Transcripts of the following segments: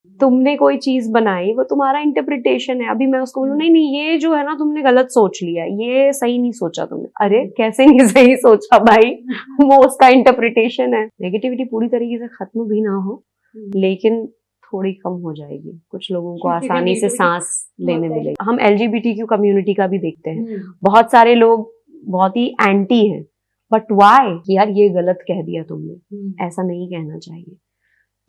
तुमने कोई चीज बनाई, वो तुम्हारा इंटरप्रिटेशन है। अभी मैं उसको बोलूँ नहीं नहीं ये जो है ना तुमने गलत सोच लिया, ये सही नहीं सोचा तुमने, अरे कैसे नहीं सही सोचा भाई, वो उसका इंटरप्रिटेशन है। नेगेटिविटी पूरी तरीके से खत्म भी ना हो, लेकिन थोड़ी कम हो जाएगी, कुछ लोगों को आसानी से सांस लेने मिलेगी। हम LGBTQ कम्युनिटी का भी देखते हैं, बहुत सारे लोग बहुत ही एंटी हैं, बट वाई यार ये गलत कह दिया तुमने, ऐसा नहीं कहना चाहिए।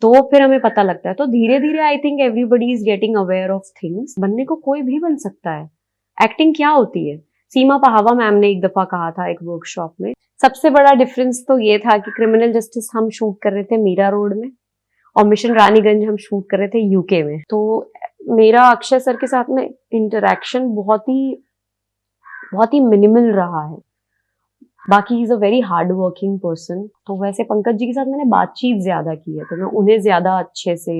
तो फिर हमें पता लगता है। तो धीरे धीरे I think everybody is getting aware of things. बनने को कोई भी बन सकता है। एक्टिंग क्या होती है? सीमा पहावा मैम ने एक दफा कहा था एक वर्कशॉप में, सबसे बड़ा डिफरेंस तो ये था कि क्रिमिनल जस्टिस हम शूट कर रहे थे मीरा रोड में और मिशन रानीगंज हम शूट कर रहे थे यूके में। तो मेरा अक्षय सर के साथ में इंटरेक्शन बहुत ही मिनिमल रहा है। बाकी he is a very hard working person. तो वैसे पंकज जी के साथ मैंने बातचीत ज्यादा की है, तो मैं उन्हें ज्यादा अच्छे से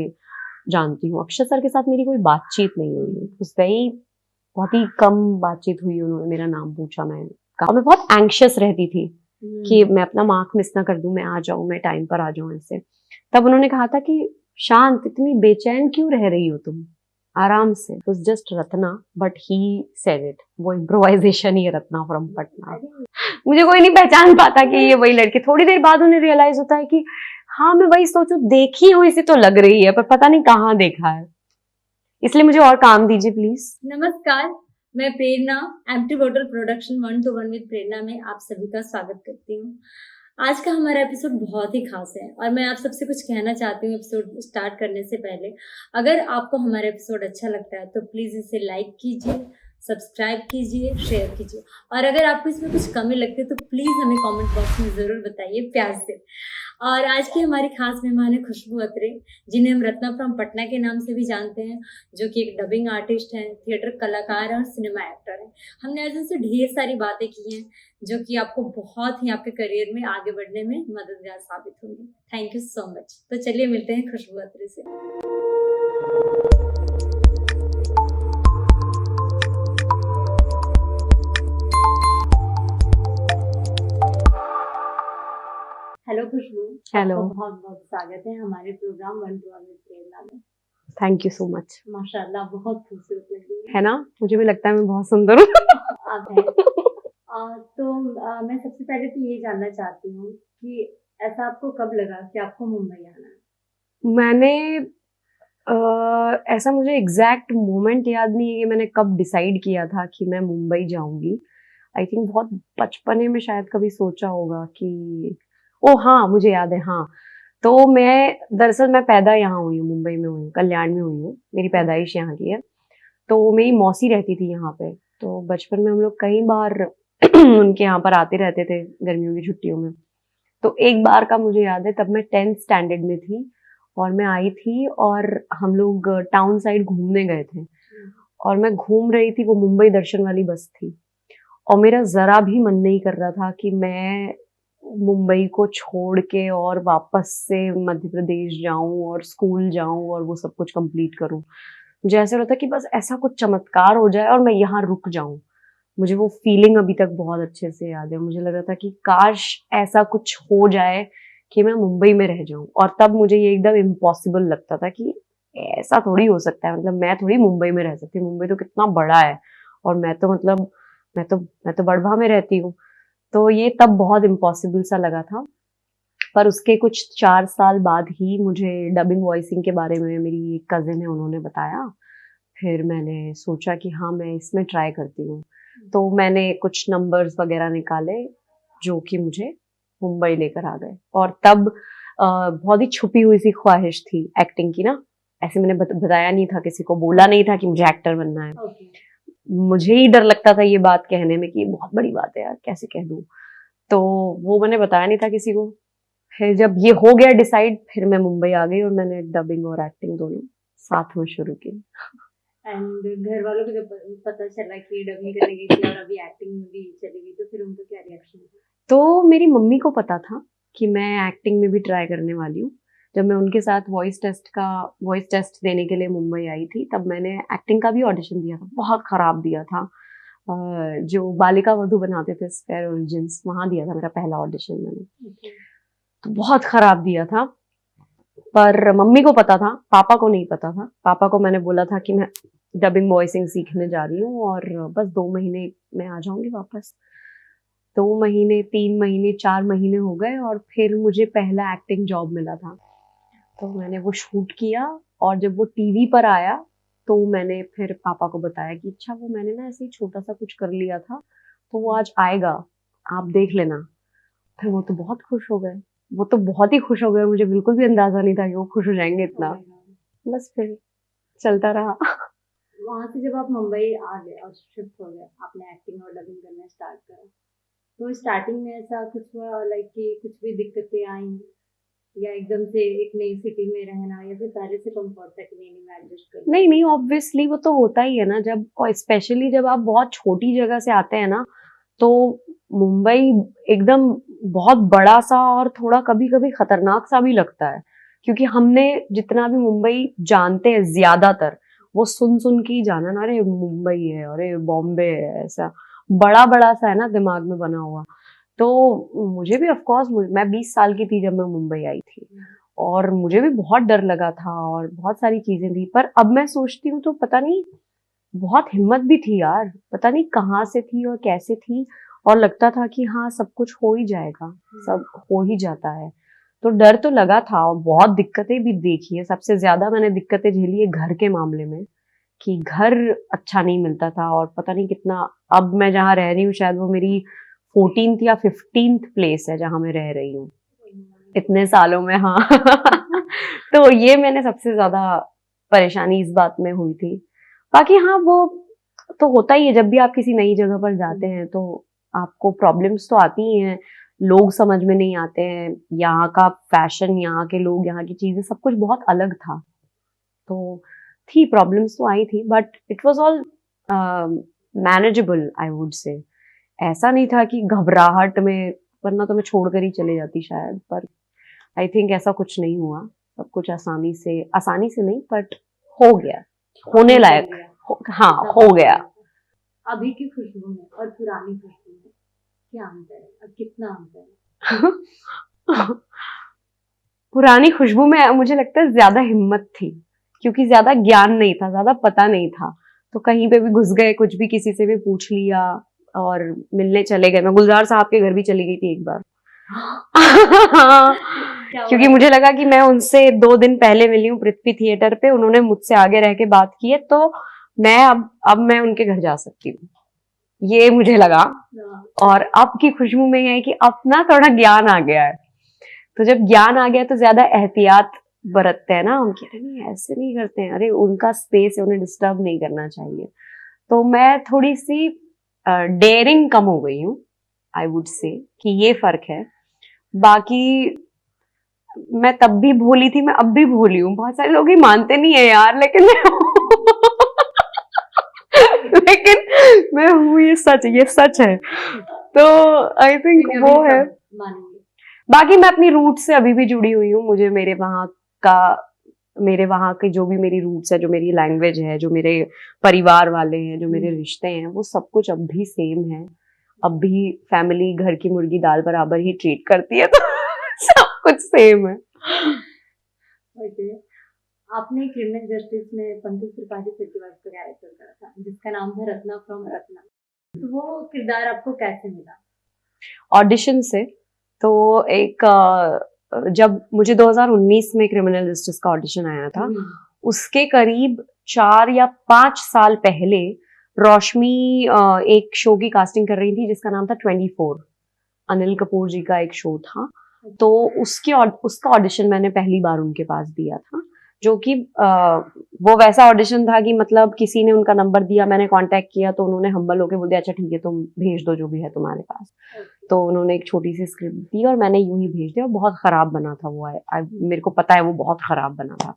जानती हूँ। अक्षय सर के साथ मेरी कोई बातचीत नहीं हुई है, उस वही बहुत ही कम बातचीत हुई। उन्होंने मेरा नाम पूछा, मैं बहुत एंग्शियस रहती थी कि मैं अपना मार्क मिस ना कर दूं, मैं आ जाऊं, मैं टाइम पर आ जाऊं ऐसे। तब उन्होंने कहा था कि शांत, इतनी बेचैन क्यों रह रही हो तुम, आराम से। It was just Ratna, but he said it. वो इम्प्रोवाइजेशन ही है, रत्ना फ्रॉम पटना। मुझे कोई नहीं पहचान पाता कि ये वही लड़की। थोड़ी देर बाद उन्हें रियलाइज होता है कि हाँ मैं वही सोचू, देखी हुई सी तो लग रही है पर पता नहीं कहाँ देखा है। इसलिए मुझे और काम दीजिए प्लीज। नमस्कार, मैं Prerna, empty bottle production 1 to 1 with Prerna में आप सभी का स्वागत करती हूँ। आज का हमारा एपिसोड बहुत ही खास है और मैं आप सबसे कुछ कहना चाहती हूँ एपिसोड स्टार्ट करने से पहले। अगर आपको हमारा एपिसोड अच्छा लगता है तो प्लीज इसे लाइक कीजिए, सब्सक्राइब कीजिए, शेयर कीजिए और अगर आपको इसमें कुछ कमी लगती है तो प्लीज हमें कमेंट बॉक्स में जरूर बताइए, प्यार से। और आज की हमारी खास मेहमान है खुशबू अत्रे, जिन्हें हम रत्ना फ्रॉम पटना के नाम से भी जानते हैं, जो कि एक डबिंग आर्टिस्ट हैं, थिएटर कलाकार हैं और सिनेमा एक्टर हैं। हमने आज उनसे ढेर सारी बातें की हैं जो कि आपको बहुत ही आपके करियर में आगे बढ़ने में मददगार साबित होंगी। Thank you so much. तो चलिए मिलते हैं खुशबू अत्रे से। हेलो खुशबू। हेलो, बहुत बहुत स्वागत है हमारे प्रोग्राम 1 to 1 विद प्रेरणा में। Thank you so much. माशाल्लाह बहुत खूबसूरत लग रही है ना, मुझे भी लगता है मैं बहुत सुंदर हूँ। आप हैं। तो मैं सबसे पहले तो ये जानना चाहती हूँ कि ऐसा आपको कब लगा कि आपको मुंबई आना है? मैंने ऐसा मुझे एग्जैक्ट मोमेंट याद नहीं है कि मैंने कब डिसाइड किया था कि मैं मुंबई जाऊंगी। आई थिंक बहुत बचपने में शायद कभी सोचा होगा कि ओ हाँ मुझे याद है। हाँ, तो मैं दरअसल मैं पैदा यहाँ हुई हूँ, मुंबई में हुई हूँ, कल्याण में हुई हूँ, मेरी पैदाइश यहाँ की है। तो मेरी मौसी रहती थी यहाँ पे, तो बचपन में हम लोग कई बार उनके यहाँ पर आते रहते थे गर्मियों की छुट्टियों में। तो एक बार का मुझे याद है, तब मैं 10th स्टैंडर्ड में थी और मैं आई थी और हम लोग टाउन साइड घूमने गए थे और मैं घूम रही थी, वो मुंबई दर्शन वाली बस थी और मेरा जरा भी मन नहीं कर रहा था कि मैं मुंबई को छोड़ के और वापस से मध्य प्रदेश जाऊं और स्कूल जाऊं और वो सब कुछ कंप्लीट करूं। मुझे ऐसा लगता कि बस ऐसा कुछ चमत्कार हो जाए और मैं यहाँ रुक जाऊं। मुझे वो फीलिंग अभी तक बहुत अच्छे से याद है। मुझे लग रहा था कि काश ऐसा कुछ हो जाए कि मैं मुंबई में रह जाऊं। और तब मुझे ये एकदम इम्पॉसिबल लगता था कि ऐसा थोड़ी हो सकता है, मतलब मैं थोड़ी मुंबई में रह सकती हूँ, मुंबई तो कितना बड़ा है और मैं तो मतलब मैं तो बड़भा में रहती हूँ। तो ये तब बहुत इम्पॉसिबल सा लगा था। पर उसके कुछ 4 साल बाद ही मुझे डबिंग वॉइसिंग के बारे में मेरी एक कजिन है उन्होंने बताया। फिर मैंने सोचा कि हाँ मैं इसमें ट्राई करती हूँ। तो मैंने कुछ नंबर्स वगैरह निकाले जो कि मुझे मुंबई लेकर आ गए। और तब बहुत ही छुपी हुई सी ख्वाहिश थी एक्टिंग की ना। ऐसे मैंने बताया नहीं था, किसी को बोला नहीं था कि मुझे एक्टर बनना है। मुझे ही डर लगता था ये बात कहने में कि ये बहुत बड़ी बात है यार, कैसे कह दूं। तो वो मैंने बताया नहीं था किसी को। फिर जब ये हो गया डिसाइड, फिर मैं मुंबई आ गई और मैंने डबिंग और एक्टिंग दोनों साथ में शुरू की। एंड घर वालों को जब पता चला कि डबिंग करने गई थी और अभी एक्टिंग में भी चली गई तो फिर उनका क्या रिएक्शन था? तो मेरी मम्मी को पता था कि मैं एक्टिंग में भी ट्राई करने वाली हूँ। जब मैं उनके साथ वॉइस टेस्ट देने के लिए मुंबई आई थी, तब मैंने एक्टिंग का भी ऑडिशन दिया था। बहुत खराब दिया था। जो बालिका वधू बनाते थे स्पेयर ओरिजिन्स, वहां दिया था मेरा पहला ऑडिशन मैंने। तो बहुत खराब दिया था। पर मम्मी को पता था, पापा को नहीं पता था। पापा को मैंने बोला था कि मैं डबिंग वॉइसिंग सीखने जा रही हूँ और बस 2 महीने में आ जाऊंगी वापस। 2 महीने, 3 महीने, 4 महीने हो गए और फिर मुझे पहला एक्टिंग जॉब मिला था। तो मैंने वो शूट किया और जब वो टीवी पर आया तो मैंने फिर पापा को बताया कि अच्छा वो मैंने ना ऐसे ही छोटा सा कुछ कर लिया था, तो वो आज आएगा, आप देख लेना। फिर वो तो बहुत खुश हो गए, वो तो बहुत ही खुश हो गए, मुझे बिल्कुल भी अंदाजा नहीं था कि वो खुश हो जाएंगे इतना। बस फिर चलता रहा। वहां से जब आप मुंबई आ गए और शिफ्ट हो गए, आपने एक्टिंग और डबिंग करना स्टार्ट करा, तो स्टार्टिंग में ऐसा कुछ हुआ लाइक कि कुछ भी दिक्कतें आई, या एकदम से एक नई सिटी में रहना, या फिर पहले से कंफर्ट था कि नहीं मैं एडजस्ट कर नहीं नहीं, ऑब्वियसली वो तो होता ही है ना, जब और स्पेशली जब आप बहुत छोटी जगह से आते हैं ना, तो मुंबई एकदम बहुत बड़ा सा और थोड़ा कभी कभी खतरनाक सा भी लगता है, क्योंकि हमने जितना भी मुंबई जानते हैं ज्यादातर वो सुन सुन के ही जाना ना, अरे मुंबई है, अरे बॉम्बे है, ऐसा बड़ा बड़ा सा है ना दिमाग में बना हुआ। तो मुझे भी ऑफकोर्स, मैं 20 साल की थी जब मैं मुंबई आई थी और मुझे भी बहुत डर लगा था और बहुत सारी चीजें थी, पर अब मैं सोचती हूँ तो पता नहीं, बहुत हिम्मत भी थी यार, पता नहीं कहाँ से थी और कैसे थी, और लगता था कि हाँ सब कुछ हो ही जाएगा, सब हो ही जाता है। तो डर तो लगा था और बहुत दिक्कतें भी देखी है। सबसे ज्यादा मैंने दिक्कतें झेली है घर के मामले में, कि घर अच्छा नहीं मिलता था और पता नहीं कितना, अब मैं जहाँ रह रही हूँ शायद वो मेरी 14th या 15th प्लेस है जहाँ मैं रह रही हूँ इतने सालों में। हाँ। तो ये मैंने सबसे ज्यादा परेशानी इस बात में हुई थी। बाकी हाँ वो तो होता ही है, जब भी आप किसी नई जगह पर जाते हैं तो आपको प्रॉब्लम्स तो आती ही हैं, लोग समझ में नहीं आते हैं, यहाँ का फैशन, यहाँ के लोग, यहाँ की चीजें, सब कुछ बहुत अलग था। तो थी प्रॉब्लम्स तो आई थी, but it was all manageable I would से। ऐसा नहीं था कि घबराहट में, वरना तो मैं छोड़कर ही चले जाती शायद, पर आई थिंक ऐसा कुछ नहीं हुआ। सब कुछ आसानी से नहीं, बट हो गया, होने लायक। हाँ हो गया। अभी की खुशबू में और पुरानी खुशबू में क्या अंतर है, अब कितना अंतर है? पुरानी खुशबू में मुझे लगता है ज्यादा हिम्मत थी, क्योंकि ज्यादा ज्ञान नहीं था, ज्यादा पता नहीं था, तो कहीं पे भी घुस गए, कुछ भी किसी से भी पूछ लिया और मिलने चले गए। मैं गुलजार साहब के घर भी चली गई थी एक बार। क्योंकि मुझे लगा कि मैं उनसे 2 दिन पहले मिली हूँ पृथ्वी थिएटर पे, उन्होंने मुझसे आगे रह के बात की है, तो मैं अब मैं उनके घर जा सकती हूँ, ये मुझे लगा। और अब की खुशबू में है कि अब ना थोड़ा ज्ञान आ गया है, तो जब ज्ञान आ गया तो ज्यादा एहतियात बरतते हैं ना, हम कह रहे नहीं ऐसे नहीं करते हैं, अरे उनका स्पेस है, उन्हें डिस्टर्ब नहीं करना चाहिए। तो मैं थोड़ी सी डेयरिंग कम हो गई हूँ, आई वुड से कि ये फर्क है। बाकी मैं तब भी भोली थी, मैं अब भी भोली हूँ। बहुत सारे लोग ही मानते नहीं है यार, लेकिन लेकिन मैं हूँ, ये सच है। तो आई थिंक वो है। बाकी मैं अपनी रूट से अभी भी जुड़ी हुई हूँ, मुझे का मेरे वहाँ के जो भी मेरी रूट्स है, जो मेरी लैंग्वेज है, जो मेरे परिवार वाले हैं, जो मेरे रिश्ते हैं, वो सब कुछ अब भी सेम है। अब भी फैमिली घर की मुर्गी दाल बराबर ही ट्रीट करती है, तो सब कुछ सेम है। आपने क्रिमिनल जस्टिस में पंकज त्रिपाठी सर की वाइफ का कैरेक्टर करा था, जिसका नाम था रत्ना फ्रॉम रत्ना। तो वो किरदार आपको कैसे मिला? ऑडिशन से। तो एक जब मुझे 2019 में क्रिमिनल जस्टिस का ऑडिशन आया था, उसके करीब 4 या 5 साल पहले रोशनी एक शो की कास्टिंग कर रही थी जिसका नाम था 24। अनिल कपूर जी का एक शो था, तो उसका ऑडिशन मैंने पहली बार उनके पास दिया था, जो कि वो वैसा ऑडिशन था कि मतलब किसी ने उनका नंबर दिया, मैंने कांटेक्ट किया, तो उन्होंने हम्बल होके बोल दिया अच्छा ठीक है तुम भेज दो जो भी है तुम्हारे पास। तो उन्होंने एक छोटी सी स्क्रिप्ट दी और मैंने यूं ही भेज दिया, और बहुत खराब बना था वो। मेरे को पता है वो बहुत खराब बना था।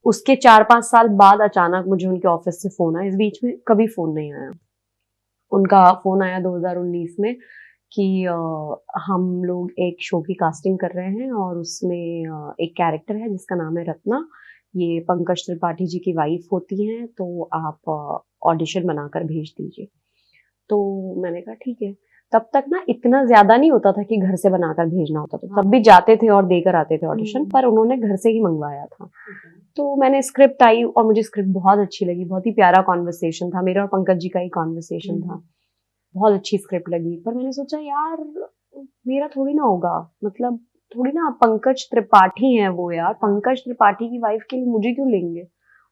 उसके 4-5 साल बाद अचानक मुझे उनके ऑफिस से फोन आया, इस बीच में कभी फोन नहीं आया। उनका फोन आया 2019 में कि हम लोग एक शो की कास्टिंग कर रहे हैं और उसमें एक कैरेक्टर है जिसका नाम है रत्ना, ये पंकज त्रिपाठी जी की वाइफ होती हैं, तो आप ऑडिशन बनाकर भेज दीजिए। तो मैंने कहा ठीक है। तब तक ना इतना ज्यादा नहीं होता था कि घर से बनाकर भेजना होता था, तब भी जाते थे और देकर आते थे ऑडिशन, पर उन्होंने घर से ही मंगवाया था। तो मैंने स्क्रिप्ट आई और मुझे स्क्रिप्ट बहुत अच्छी लगी, बहुत ही प्यारा कॉन्वर्सेशन था, मेरा और पंकज जी का ही कॉन्वर्सेशन था, बहुत अच्छी स्क्रिप्ट लगी। पर मैंने सोचा यार मेरा थोड़ी ना होगा, मतलब थोड़ी ना, पंकज त्रिपाठी हैं वो यार, पंकज त्रिपाठी की वाइफ के लिए मुझे क्यों लेंगे,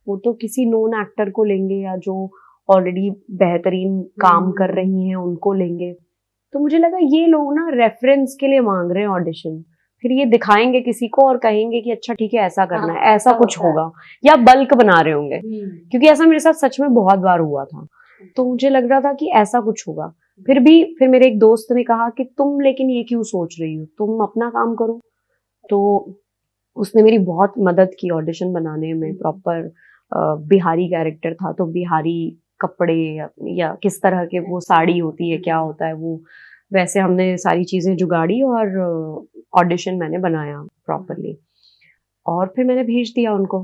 वो तो किसी नोन एक्टर को लेंगे या जो ऑलरेडी बेहतरीन काम कर रही हैं उनको लेंगे। तो मुझे लगा ये लोग ना रेफरेंस के लिए मांग रहे हैं ऑडिशन, फिर ये दिखाएंगे किसी को और कहेंगे कि अच्छा ठीक है ऐसा करना है, ऐसा कुछ होगा, या बल्क बना रहे होंगे, क्योंकि ऐसा मेरे साथ सच में बहुत बार हुआ था। तो मुझे लग रहा था कि ऐसा कुछ होगा। फिर मेरे एक दोस्त ने कहा कि तुम लेकिन ये क्यों सोच रही हो, तुम अपना काम करो। तो उसने मेरी बहुत मदद की ऑडिशन बनाने में। प्रॉपर बिहारी कैरेक्टर था, तो बिहारी कपड़े या किस तरह के वो साड़ी होती है, क्या होता है वो, वैसे हमने सारी चीजें जुगाड़ी और ऑडिशन मैंने बनाया प्रॉपरली, और फिर मैंने भेज दिया उनको।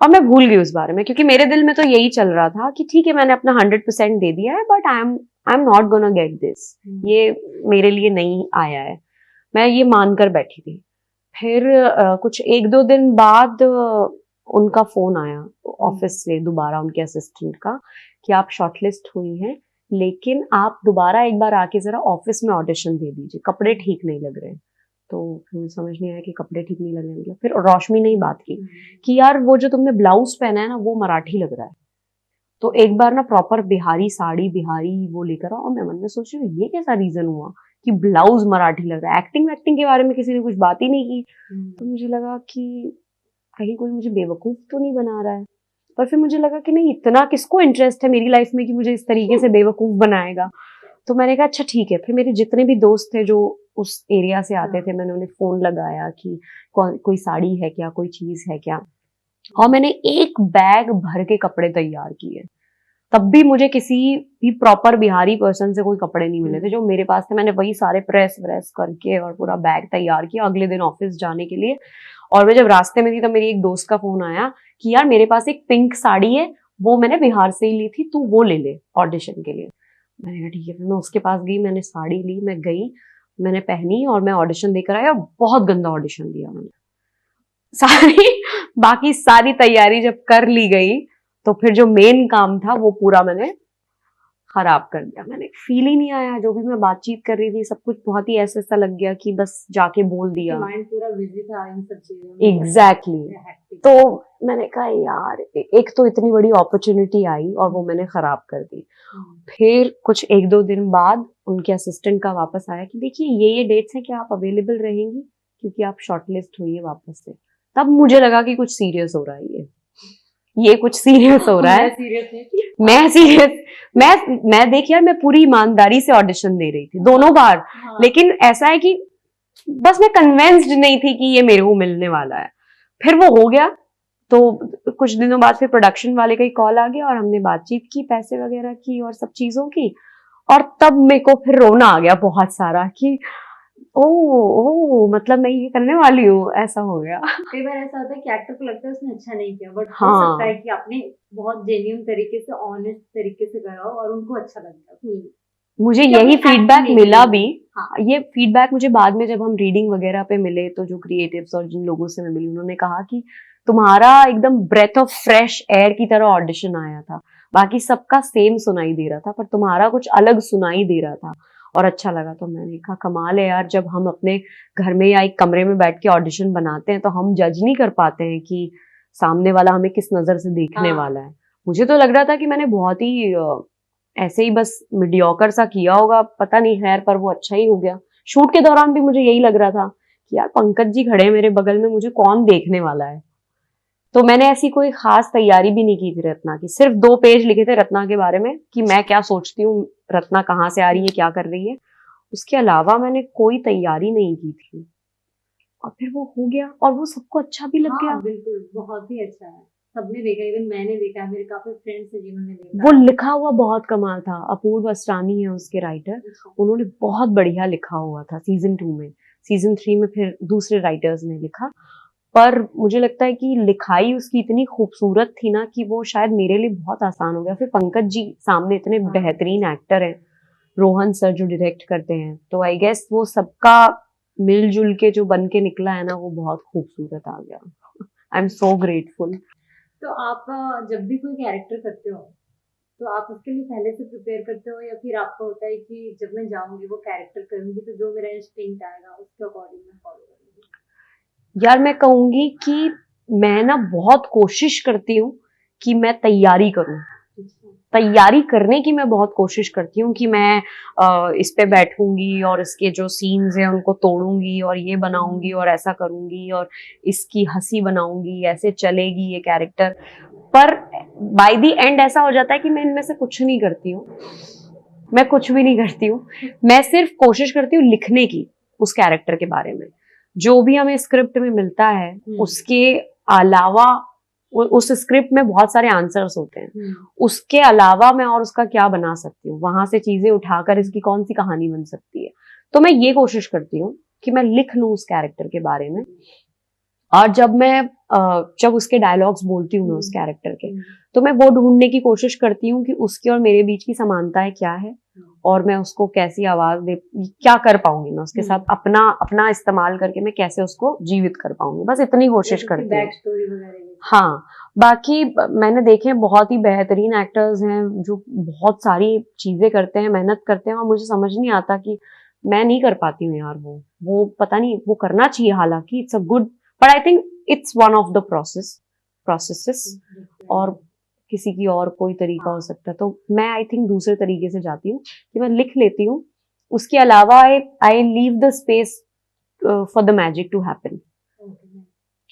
और मैं भूल गई उस बारे में, क्योंकि मेरे दिल में तो यही चल रहा था कि ठीक है मैंने अपना 100% दे दिया है, but I am not gonna get this, ये मेरे लिए नहीं आया है, मैं ये मानकर बैठी थी। फिर कुछ 1-2 दिन बाद उनका फोन आया ऑफिस से दोबारा, उनके असिस्टेंट का, कि आप शॉर्टलिस्ट हुई हैं, लेकिन आप दोबारा एक बार आके जरा ऑफिस में ऑडिशन दे दीजिए, कपड़े ठीक नहीं लग रहे हैं। तो मुझे समझ नहीं आया कि कपड़े ठीक नहीं लग रहे, मतलब फिर रोशनी ने ही बात की कि यार वो जो तुमने ब्लाउज पहना है ना वो मराठी लग रहा है, तो एक बार ना प्रॉपर बिहारी साड़ी, बिहारी वो लेकर आओ। और मैं मन में सोच रही हूँ ये कैसा रीजन हुआ कि ब्लाउज मराठी लग रहा है, एक्टिंग वैक्टिंग के बारे में किसी ने कुछ बात ही नहीं की। तो मुझे लगा कि कहीं कोई मुझे बेवकूफ तो नहीं बना रहा है, पर फिर मुझे लगा कि नहीं, इतना किसको इंटरेस्ट है मेरी लाइफ में कि मुझे इस तरीके से बेवकूफ बनाएगा। तो मैंने कहा अच्छा ठीक है। फिर मेरे जितने भी दोस्त थे जो उस एरिया से आते थे, मैंने उन्हें फोन लगाया कि कोई साड़ी है क्या, कोई चीज है क्या, और मैंने एक बैग भर के कपड़े तैयार किए। तब भी मुझे किसी भी प्रॉपर बिहारी पर्सन से कोई कपड़े नहीं मिले थे जो मेरे पास थे। मैंने वही सारे प्रेस व्रेस करके और पूरा बैग तैयार किया अगले दिन ऑफिस जाने के लिए। और मैं जब रास्ते में थी तब मेरी एक दोस्त का फोन आया कि यार मेरे पास एक पिंक साड़ी है, वो मैंने बिहार से ही ली थी, तू वो ले ले ऑडिशन के लिए। मैंने कहा ठीक है। फिर मैं उसके पास गई, मैंने साड़ी ली, मैं गई, मैंने पहनी और मैं ऑडिशन देकर आई, और बहुत गंदा ऑडिशन दिया मैंने। बाकी सारी तैयारी जब कर ली गई तो फिर जो मेन काम था वो पूरा मैंने खराब कर दिया। मैंने फील ही नहीं आया, जो भी मैं बातचीत कर रही थी सब कुछ बहुत ही ऐसा ऐसा लग गया कि बस जाके बोल दिया। माइंड पूरा बिजी था इन सब चीजों में। एग्जैक्टली। तो मैंने कहा यार एक तो इतनी बड़ी अपॉर्चुनिटी आई और वो मैंने खराब कर दी। फिर कुछ 1-2 दिन बाद उनके असिस्टेंट का वापस आया कि देखिए ये डेट्स हैं, क्या आप अवेलेबल रहेंगी, क्योंकि आप शॉर्टलिस्ट हुई है वापस से। तब मुझे लगा कि कुछ सीरियस हो रहा है, ये कुछ सीरियस हो रहा है। मैं सीरियस, मैं देख यार, मैं पूरी ईमानदारी से ऑडिशन दे रही थी दोनों बार। लेकिन ऐसा है कि बस मैं कन्विंस्ड नहीं थी कि ये मेरे को मिलने वाला है। फिर वो हो गया, तो कुछ दिनों बाद फिर प्रोडक्शन वाले का ही कॉल आ गया और हमने बातचीत की, पैसे वगैरह की और सब चीजों की। और तब मेरे को फिर रोना आ गया बहुत सारा कि ओ मतलब मैं ये करने वाली हूँ, ऐसा हो गया। कई बार ऐसा होता है कि एक्टर को लगता है उसने अच्छा नहीं किया, बट हो सकता है कि आपने बहुत जेन्युइन तरीके से, ऑनेस्ट तरीके से करा हो और उनको अच्छा लगा। मुझे यही फीडबैक मिला भी। ये फीडबैक मुझे बाद में जब हम रीडिंग वगैरह पे मिले तो जो क्रिएटिव्स और जिन लोगों से मैं मिली उन्होंने कहा कि तुम्हारा एकदम ब्रेथ ऑफ फ्रेश एयर की तरह ऑडिशन आया था, बाकी सबका सेम सुनाई दे रहा था पर तुम्हारा कुछ अलग सुनाई दे रहा था और अच्छा लगा। तो मैंने कहा कमाल है यार, जब हम अपने घर में या एक कमरे में बैठ के ऑडिशन बनाते हैं तो हम जज नहीं कर पाते हैं कि सामने वाला हमें किस नजर से देखने वाला है। मुझे तो लग रहा था कि मैंने बहुत ही ऐसे ही बस मीडियोकर सा किया होगा, पता नहीं, खैर पर वो अच्छा ही हो गया। शूट के दौरान भी मुझे यही लग रहा था कि यार पंकज जी खड़े हैं मेरे बगल में, मुझे कौन देखने वाला है। तो मैंने ऐसी कोई खास तैयारी भी नहीं की थी रत्ना की, सिर्फ 2 पेज लिखे थे रत्ना के बारे में कि मैं क्या सोचती हूँ, रत्ना कहाँ से आ रही है, क्या कर रही है। उसके अलावा मैंने कोई तैयारी नहीं की थी और फिर वो हो गया और वो सबको अच्छा भी लग गया। बिल्कुल, बहुत ही अच्छा है, सबने देखा, इवन मैंने देखा, मेरे काफी फ्रेंड्स हैं जिन्होंने देखा। वो लिखा हुआ बहुत कमाल था। अपूर्व अस्रानी है उसके राइटर, उन्होंने बहुत बढ़िया लिखा हुआ था सीजन 2 में। सीजन 3 में फिर दूसरे राइटर्स ने लिखा, पर मुझे लगता है कि लिखाई उसकी इतनी खूबसूरत थी ना कि वो शायद मेरे लिए बहुत आसान हो गया। फिर पंकज जी सामने इतने बेहतरीन एक्टर हैं रोहन सर जो डायरेक्ट करते हैं, तो आई गेस वो सबका मिलजुल के जो बन के निकला है ना, वो बहुत खूबसूरत आ गया। आई एम सो ग्रेटफुल। तो आप जब भी कोई कैरेक्टर करते हो तो आप उसके लिए पहले से प्रिपेयर करते हो, या फिर आपको होता है कि जब मैं जाऊंगी वो कैरेक्टर करूंगी तो जो मेरा इंस्टिंक्ट आएगा उसके अकॉर्डिंग मैं फॉलो करूंगी? यार मैं कहूंगी कि मैं ना बहुत कोशिश करती हूँ कि मैं तैयारी करूँ। तैयारी करने की मैं बहुत कोशिश करती हूँ कि मैं इस पे बैठूंगी और इसके जो सीन्स हैं उनको तोड़ूंगी और ये बनाऊंगी और ऐसा करूंगी और इसकी हंसी बनाऊंगी, ऐसे चलेगी ये कैरेक्टर। पर बाय द एंड ऐसा हो जाता है कि मैं इनमें से कुछ नहीं करती हूँ, मैं कुछ भी नहीं करती हूँ। मैं सिर्फ कोशिश करती हूँ लिखने की उस कैरेक्टर के बारे में, जो भी हमें स्क्रिप्ट में मिलता है उसके अलावा उस स्क्रिप्ट में बहुत सारे आंसर्स होते हैं, उसके अलावा मैं और उसका क्या बना सकती हूँ, वहां से चीजें उठाकर इसकी कौन सी कहानी बन सकती है। तो मैं ये कोशिश करती हूँ कि मैं लिख लूँ उस कैरेक्टर के बारे में, और जब उसके डायलॉग्स बोलती हूँ मैं उस कैरेक्टर के, तो मैं वो ढूंढने की कोशिश करती हूँ कि उसके और मेरे बीच की समानताएं क्या है, और मैं उसको कैसी आवाज दे, क्या कर पाऊंगी मैं उसके साथ, अपना इस्तेमाल करके मैं कैसे उसको जीवित कर पाऊंगी, बस इतनी कोशिश करती हूँ। हाँ, बाकी मैंने देखे बहुत ही बेहतरीन एक्टर्स हैं जो बहुत सारी चीजें करते हैं, मेहनत करते हैं, और मुझे समझ नहीं आता कि मैं नहीं कर पाती हूँ यार। वो पता नहीं, वो करना चाहिए, हालांकि it's a good, but I think it's one of the processes, और किसी की और कोई तरीका हो सकता है। तो मैं आई थिंक दूसरे तरीके से जाती हूँ कि मैं लिख लेती हूँ, उसके अलावा I leave the space for the magic to happen,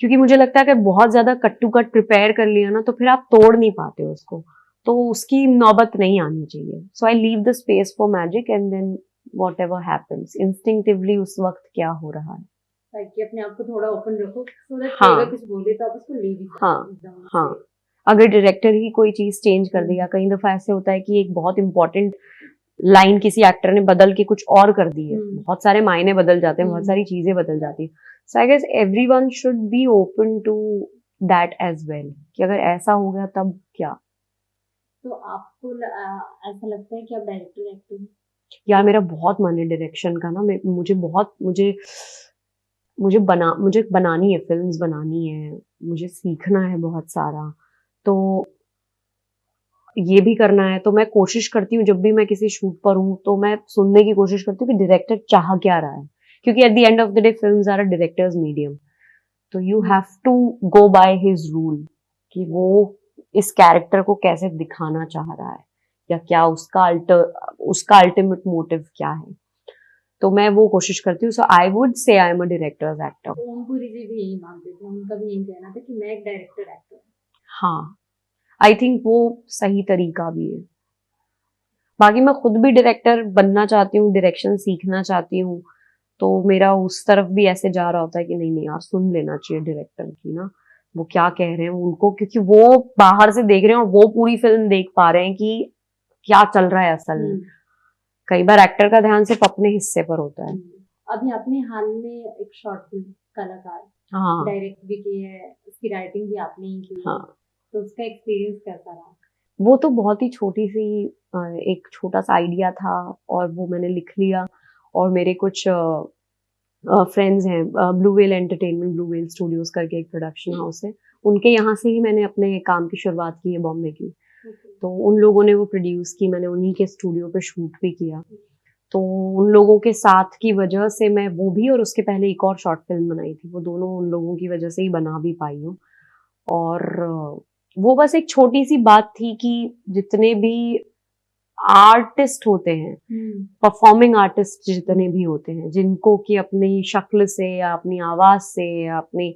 क्योंकि मुझे लगता है कि बहुत ज्यादा कट टू कट प्रिपेयर कर लिया ना तो फिर आप तोड़ नहीं पाते उसको, तो उसकी नौबत नहीं आनी चाहिए। So I leave the space for magic and then whatever happens, instinctively उस वक्त क्या हो रहा है, ताकि अपने आप को थोड़ा ओपन रखो, so that हाँ, अगर कुछ बोले तो आप उसको ले भी सकते हाँ हाँ। अगर डायरेक्टर ही कोई चीज चेंज कर दिया, कई दफा ऐसे होता है कि एक बहुत इंपॉर्टेंट लाइन किसी एक्टर ने बदल के कुछ और कर दी है, बहुत सारे मायने बदल जाते हैं, बहुत सारी चीजें बदल जाती है। So I guess everyone should be open to that as well, कि अगर ऐसा हो गया तब क्या। तो आपको ऐसा लगता है कि आप डायरेक्टर एक्टर? यार मेरा बहुत मन है डायरेक्शन का ना, मुझे बनानी है, फिल्म्स बनानी है, मुझे सीखना है बहुत सारा, तो ये भी करना है। तो मैं कोशिश करती हूँ जब भी मैं किसी शूट पर हूँ तो मैं सुनने की कोशिश करती हूँ कि डायरेक्टर चाह क्या रहा है, क्योंकि at the end of the day films are a director's medium, तो you have to go by his rule कि वो इस कैरेक्टर को कैसे दिखाना चाह रहा है, या क्या उसका अल्टीमेट मोटिव क्या है। तो मैं वो कोशिश करती हूँ। सो I would say I am a director's actor. Om Puri ji भी यही मानते थे, उनका भी यही कहना था कि मैं एक डायरेक्टर एक्टर हूँ। हाँ, आई थिंक वो सही तरीका भी है। बाकी मैं खुद भी डायरेक्टर बनना चाहती हूँ, डायरेक्शन सीखना चाहती हूँ, तो मेरा उस तरफ भी ऐसे जा रहा होता है कि नहीं नहीं यार, सुन लेना चाहिए डायरेक्टर की ना, वो क्या कह रहे हैं उनको, क्योंकि वो बाहर से देख रहे हैं और वो पूरी फिल्म देख पा रहे हैं कि क्या चल रहा है असल में। कई बार एक्टर का ध्यान सिर्फ अपने हिस्से पर होता है। अभी आपने हाल में एक शॉर्ट फिल्म कलाकार डायरेक्ट भी की है, उसकी राइटिंग भी आपने ही की है, तो उसका एक्सपीरियंस कैसा रहा? वो तो बहुत ही छोटी सी एक छोटा सा आइडिया था और वो मैंने लिख लिया, और मेरे कुछ फ्रेंड्स हैं, blue whale entertainment, blue whale studios करके एक प्रोडक्शन हाउस है, उनके यहाँ से ही मैंने अपने काम की शुरुआत की है बॉम्बे की। तो उन लोगों ने वो प्रोड्यूस की, मैंने उन्हीं के स्टूडियो पे शूट भी किया, तो उन लोगों के साथ की वजह से मैं वो भी और उसके पहले एक और शॉर्ट फिल्म बनाई थी, वो दोनों उन लोगों की वजह से ही बना भी पाई हूँ। और वो बस एक छोटी सी बात थी कि जितने भी आर्टिस्ट होते हैं, परफॉर्मिंग आर्टिस्ट जितने भी होते हैं, जिनको कि अपनी शक्ल से या अपनी आवाज से या अपनी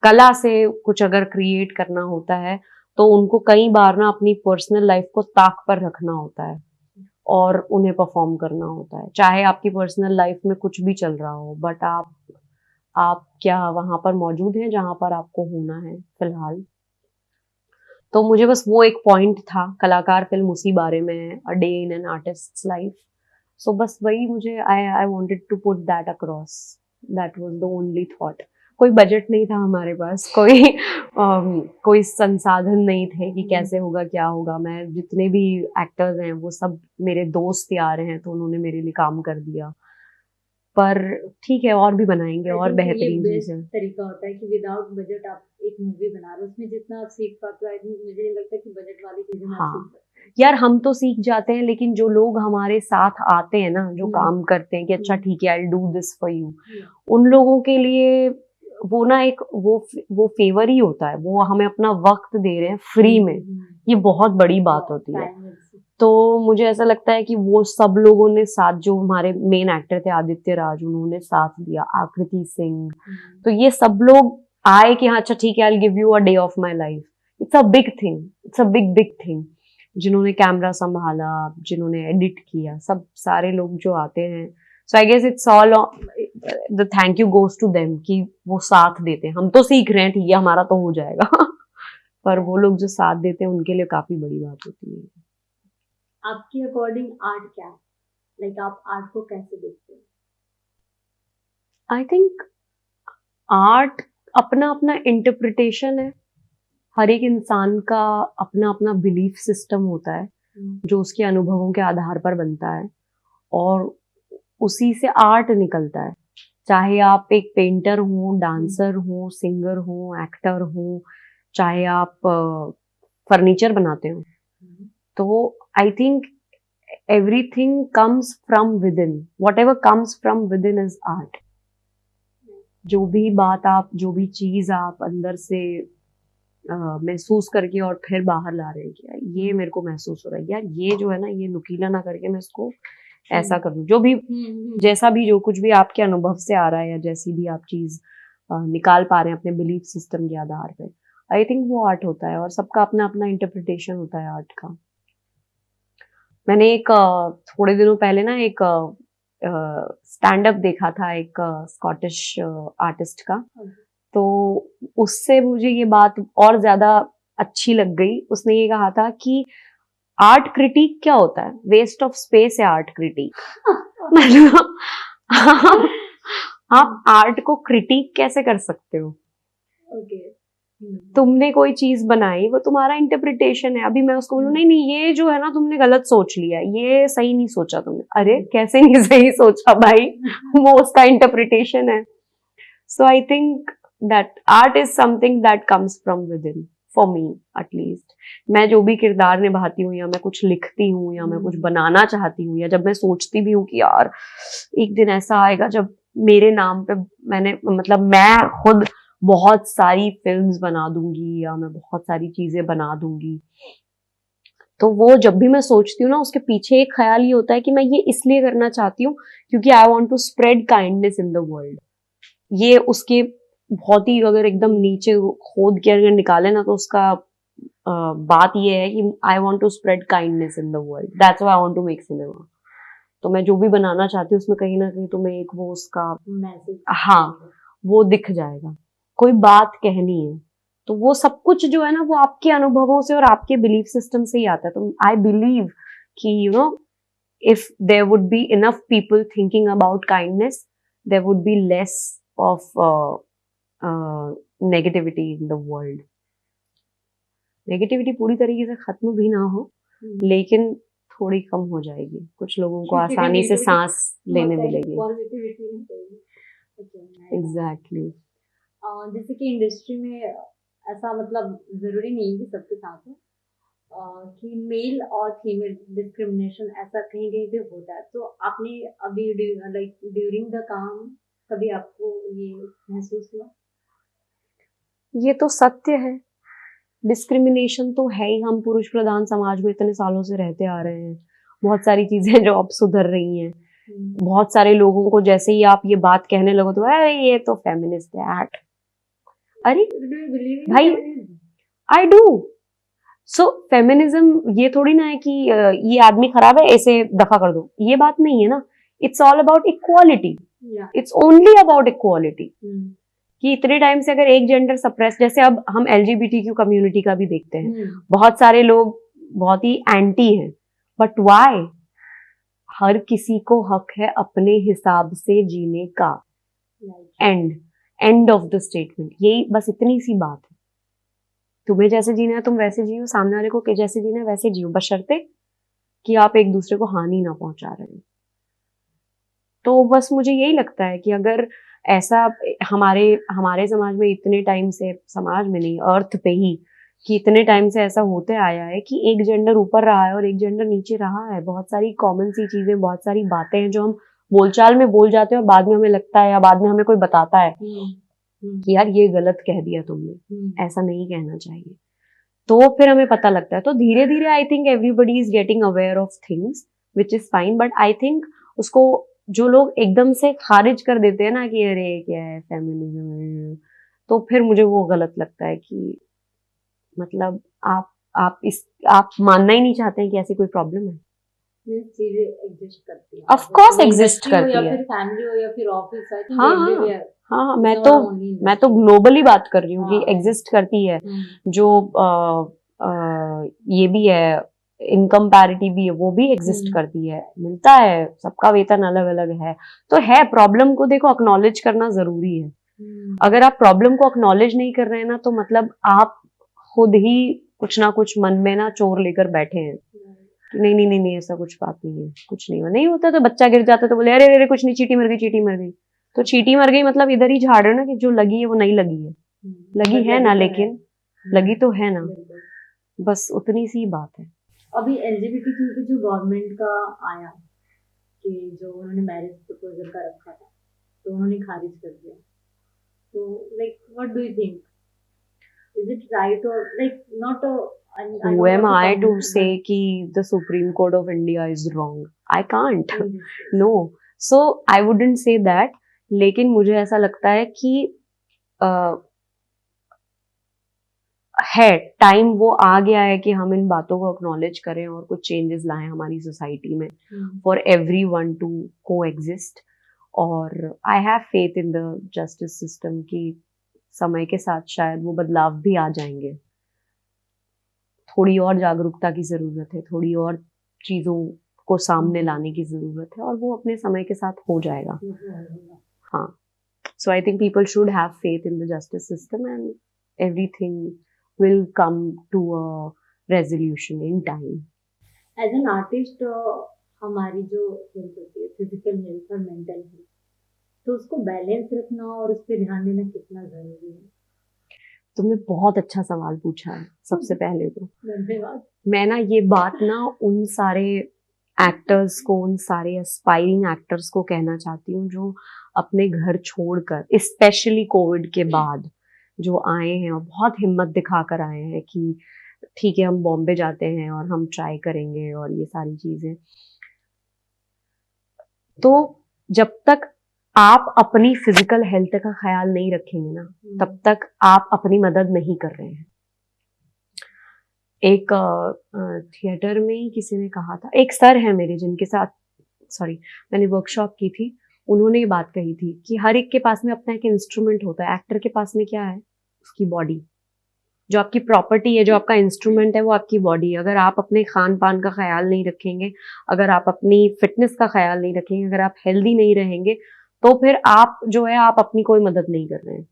कला से कुछ अगर क्रिएट करना होता है, तो उनको कई बार ना अपनी पर्सनल लाइफ को ताक पर रखना होता है और उन्हें परफॉर्म करना होता है, चाहे आपकी पर्सनल लाइफ में कुछ भी चल रहा हो, बट आप क्या वहां पर मौजूद हैं जहां पर आपको होना है फिलहाल। तो मुझे बस वो एक पॉइंट था, कलाकार फिल्म उसी बारे में है, a day in an artist's life. So बस वही मुझे I wanted to put that across, that was the only thought. कोई बजट नहीं था हमारे पास, कोई संसाधन नहीं थे कि कैसे होगा क्या होगा। मैं जितने भी एक्टर्स हैं वो सब मेरे दोस्त यार हैं, तो उन्होंने मेरे लिए काम कर दिया। पर ठीक है, और भी बनाएंगे और बेहतरीन चीजें। तरीका होता है कि विदाउट बजट आप एक मूवी बना रहे हो, उसमें जितना आप सीख पाते हो, आई थिंक मुझे नहीं लगता कि बजट वाली चीजें में आप हाँ सीख सकते हैं। यार, हम तो सीख जाते हैं, लेकिन जो लोग हमारे साथ आते हैं ना, जो काम करते हैं कि अच्छा ठीक है, I will do this for you, उन लोगों के लिए वो ना एक वो फेवर ही होता है। वो हमें अपना वक्त दे रहे हैं फ्री में, ये बहुत बड़ी बात होती है। तो मुझे ऐसा लगता है कि वो सब लोगों ने साथ, जो हमारे मेन एक्टर थे आदित्य राज, उन्होंने साथ दिया, आकृति सिंह, तो ये सब लोग आए कि हाँ अच्छा ठीक है, I will give you a day of my life. It's a big thing, it's a big thing. जिन्होंने कैमरा संभाला, जिन्होंने एडिट किया, सब सारे लोग जो आते हैं, so I guess it's all the thank you goes to them कि वो साथ देते हैं। हम तो सीख रहे हैं, ठीक है हमारा तो हो जाएगा पर वो लोग जो साथ देते हैं उनके लिए काफी बड़ी बात होती है। आपके अकॉर्डिंग आर्ट क्या है? लाइक आप आर्ट को कैसे देखते हैं? आई थिंक आर्ट अपना अपना इंटरप्रिटेशन है। हर एक इंसान का अपना अपना बिलीफ सिस्टम होता है जो उसके अनुभवों के आधार पर बनता है, और उसी से आर्ट निकलता है। चाहे आप एक पेंटर हो, डांसर हो, सिंगर हो, एक्टर हो, चाहे आप फर्नीचर बनाते हो, तो I think everything comes from with in. What ever comes from with in is art. जो भी बात आप, जो भी चीज आप अंदर से महसूस करके और फिर बाहर ला रहे हैं कि यार ये मेरे को महसूस हो रहा है, यार ये जो है ना, ये नुकीला ना करके मैं इसको ऐसा करूं। जो भी जैसा भी जो कुछ भी आपके अनुभव से आ रहा है, या जैसी भी आप चीज निकाल पा रहे हैं अपने बिलीफ सिस्टम के आधार पे, आई थिंक वो आर्ट होता है। और सबका अपना अपना इंटरप्रिटेशन होता है आर्ट का। मैंने एक थोड़े दिनों पहले ना एक स्टैंड अप देखा था, एक स्कॉटिश आर्टिस्ट का, तो उससे मुझे ये बात और ज्यादा अच्छी लग गई। उसने ये कहा था कि आर्ट क्रिटिक क्या होता है, वेस्ट ऑफ स्पेस है आर्ट क्रिटिक। मतलब आप आर्ट को क्रिटिक कैसे कर सकते हो? तुमने कोई चीज बनाई, वो तुम्हारा इंटरप्रिटेशन है। अभी मैं उसको बोलूं नहीं नहीं ये जो है ना तुमने गलत सोच लिया, ये सही नहीं सोचा तुमने। अरे कैसे नहीं सही सोचा भाई, वो उसका इंटरप्रिटेशन है। So I think that art is something that comes from within, for me at least. मैं जो भी किरदार निभाती हूँ, या मैं कुछ लिखती हूँ, या मैं कुछ बनाना चाहती हूँ, या जब मैं सोचती भी हूँ कि यार एक दिन ऐसा आएगा जब मेरे नाम पे मैं खुद बहुत सारी फिल्म्स बना दूंगी, या मैं बहुत सारी चीजें बना दूंगी, तो वो जब भी मैं सोचती हूँ ना, उसके पीछे एक ख्याल ये होता है कि मैं ये इसलिए करना चाहती हूँ क्योंकि I want to spread kindness in the world. ये उसके बहुत ही, अगर एकदम नीचे खोद के अगर निकाले ना, तो उसका बात ये है कि I want to spread kindness in the world, that's why I want to make cinema. तो मैं जो भी बनाना चाहती हूँ उसमें कहीं ना कहीं तुम्हें एक वो उसका मैसेज, हाँ, वो दिख जाएगा। कोई बात कहनी है तो वो सब कुछ जो है ना, वो आपके अनुभवों से और आपके बिलीफ सिस्टम से ही आता है। तो आई बिलीव कि you know, if there would be enough people thinking about kindness, there would be less of negativity in the world. Negativity पूरी तरीके से खत्म भी ना हो, लेकिन थोड़ी कम हो जाएगी। कुछ लोगों को आसानी से सांस लेने मिलेगी। एग्जैक्टली। जैसे कि इंडस्ट्री में ऐसा, मतलब जरूरी नहीं है कि सबके साथ हो, कि मेल और फीमेल डिस्क्रिमिनेशन ऐसा कहीं कहीं पे होता है। तो आपने अभी लाइक ड्यूरिंग द काम कभी आपको ये महसूस हुआ? ये तो सत्य है, डिस्क्रिमिनेशन तो है ही। हम पुरुष प्रधान समाज में इतने सालों से रहते आ रहे हैं। बहुत सारी चीजें जो अब सुधर रही हैं। बहुत सारे लोगों को जैसे ही आप ये बात कहने लगो तो अरे ये तो फेमिनिस्ट है। अरे भाई, आई डू। सो फेमिनिज्म ये थोड़ी ना है कि ये आदमी खराब है ऐसे दफा कर दो, ये बात नहीं है ना। It's all about equality, it's only about equality. कि इतने टाइम से अगर एक जेंडर सप्रेस, जैसे अब हम LGBTQ कम्युनिटी का भी देखते हैं, बहुत सारे लोग बहुत ही एंटी हैं, बट व्हाई? हर किसी को हक है अपने हिसाब से जीने का। And and of the statement. यही बस इतनी सी बात है। तुम्हें जैसे जीना है तुम वैसे जियो, सामने वाले को जैसे जीना है वैसे जियो, बशर्ते कि आप एक दूसरे को हानि ना पहुंचा रहे हो। तो बस मुझे यही लगता है कि अगर ऐसा हमारे हमारे समाज में इतने टाइम से, समाज में नहीं अर्थ पे ही, कि इतने टाइम से ऐसा होते आया है कि एक जेंडर ऊपर रहा है और एक जेंडर नीचे रहा है। बहुत सारी कॉमन सी चीजें, बहुत सारी बातें हैं जो हम बोलचाल में बोल जाते हैं और बाद में हमें लगता है या बाद में हमें कोई बताता है कि यार ये गलत कह दिया तुमने, ऐसा नहीं कहना चाहिए। तो फिर हमें पता लगता है। तो धीरे धीरे I think everybody is getting aware of things which is fine, but I think उसको जो लोग एकदम से खारिज कर देते हैं ना कि अरे क्या है फेमिनिज्म, तो फिर मुझे वो गलत लगता है कि मतलब आप मानना ही नहीं चाहते हैं कि ऐसी कोई प्रॉब्लम है। ये चीजें एग्जिस्ट करती हैं, ऑफ कोर्स वो एग्जिस्ट इंडस्ट्री हो करती या है। फिर फैमिली हो या फिर ऑफिस, आई थिंक हाँ एवरीवेयर। हाँ, It's मैं not तो only मैं तो industry. ग्लोबली बात कर रही हूँ कि हाँ। एग्जिस्ट करती है। हम्म, जो ये भी है, इनकम पैरिटी भी है, वो भी एग्जिस्ट करती है, मिलता है, सबका वेतन अलग अलग है। तो है, प्रॉब्लम को देखो एक्नॉलेज करना जरूरी है। अगर आप प्रॉब्लम को एक्नॉलेज नहीं कर रहे हैं ना, तो मतलब आप खुद ही कुछ ना कुछ मन में ना चोर लेकर बैठे हैं कि नहीं नहीं नहीं नहीं ऐसा कुछ बात नहीं है, कुछ नहीं हुआ। नहीं होता तो बच्चा गिर जाता तो बोले अरे अरे कुछ नहीं, चींटी मर गई, चींटी मर गई। तो चींटी मर गई मतलब इधर ही झाड़ रहे हो ना कि जो लगी है वो नहीं लगी है, लगी है ना, लेकिन लगी तो है ना, बस उतनी सी बात है। अभी एलजीबीटीक्यू की जो गवर्नमेंट का आया कि जो उन्होंने मैरिज प्रपोजल का रखा था तो उन्होंने खारिज कर दिया, तो like what do you think, is it right और like not Who am I to say कि the Supreme Court of India is wrong? I can't. No. So I wouldn't say that. लेकिन मुझे ऐसा लगता है कि है टाइम वो आ गया है कि हम इन बातों को एक्नॉलेज करें और कुछ चेंजेस लाएं हमारी सोसाइटी में फॉर एवरीवन टू कोएग्जिस्ट। और I have faith in the justice system कि समय के साथ शायद वो बदलाव भी आ जाएंगे। थोड़ी और जागरूकता की जरूरत है, थोड़ी और चीजों को सामने लाने की जरूरत है और वो अपने समय के साथ हो जाएगा। हाँ, so I think people should have faith in the justice system and everything will come to a resolution in time. As an artist, हमारी जो हेल्थ होती है, फिजिकल हेल्थ और मेंटल हेल्थ, तो उसको बैलेंस रखना और उस पर ध्यान देना कितना जरूरी है? तुमने बहुत अच्छा सवाल पूछा है। सबसे पहले तो धन्यवाद। मैं ना ये बात ना उन सारे एक्टर्स को, उन सारे एस्पायरिंग एक्टर्स को कहना चाहती हूँ जो अपने घर छोड़कर, स्पेशली कोविड के बाद जो आए हैं और बहुत हिम्मत दिखाकर आए हैं कि ठीक है हम बॉम्बे जाते हैं और हम ट्राई करेंगे और ये सारी चीजें। तो जब तक आप अपनी फिजिकल हेल्थ का ख्याल नहीं रखेंगे ना, तब तक आप अपनी मदद नहीं कर रहे हैं। एक थिएटर में ही किसी ने कहा था, एक सर है मेरे जिनके साथ मैंने वर्कशॉप की थी, उन्होंने ये बात कही थी कि हर एक के पास में अपना एक इंस्ट्रूमेंट होता है। एक्टर के पास में क्या है? उसकी बॉडी। जो आपकी प्रॉपर्टी है, जो आपका इंस्ट्रूमेंट है, वो आपकी बॉडी है। अगर आप अपने खान पान का ख्याल नहीं रखेंगे, अगर आप अपनी फिटनेस का ख्याल नहीं रखेंगे, अगर आप हेल्दी नहीं रहेंगे, तो फिर आप जो है आप अपनी कोई मदद नहीं कर रहे हैं।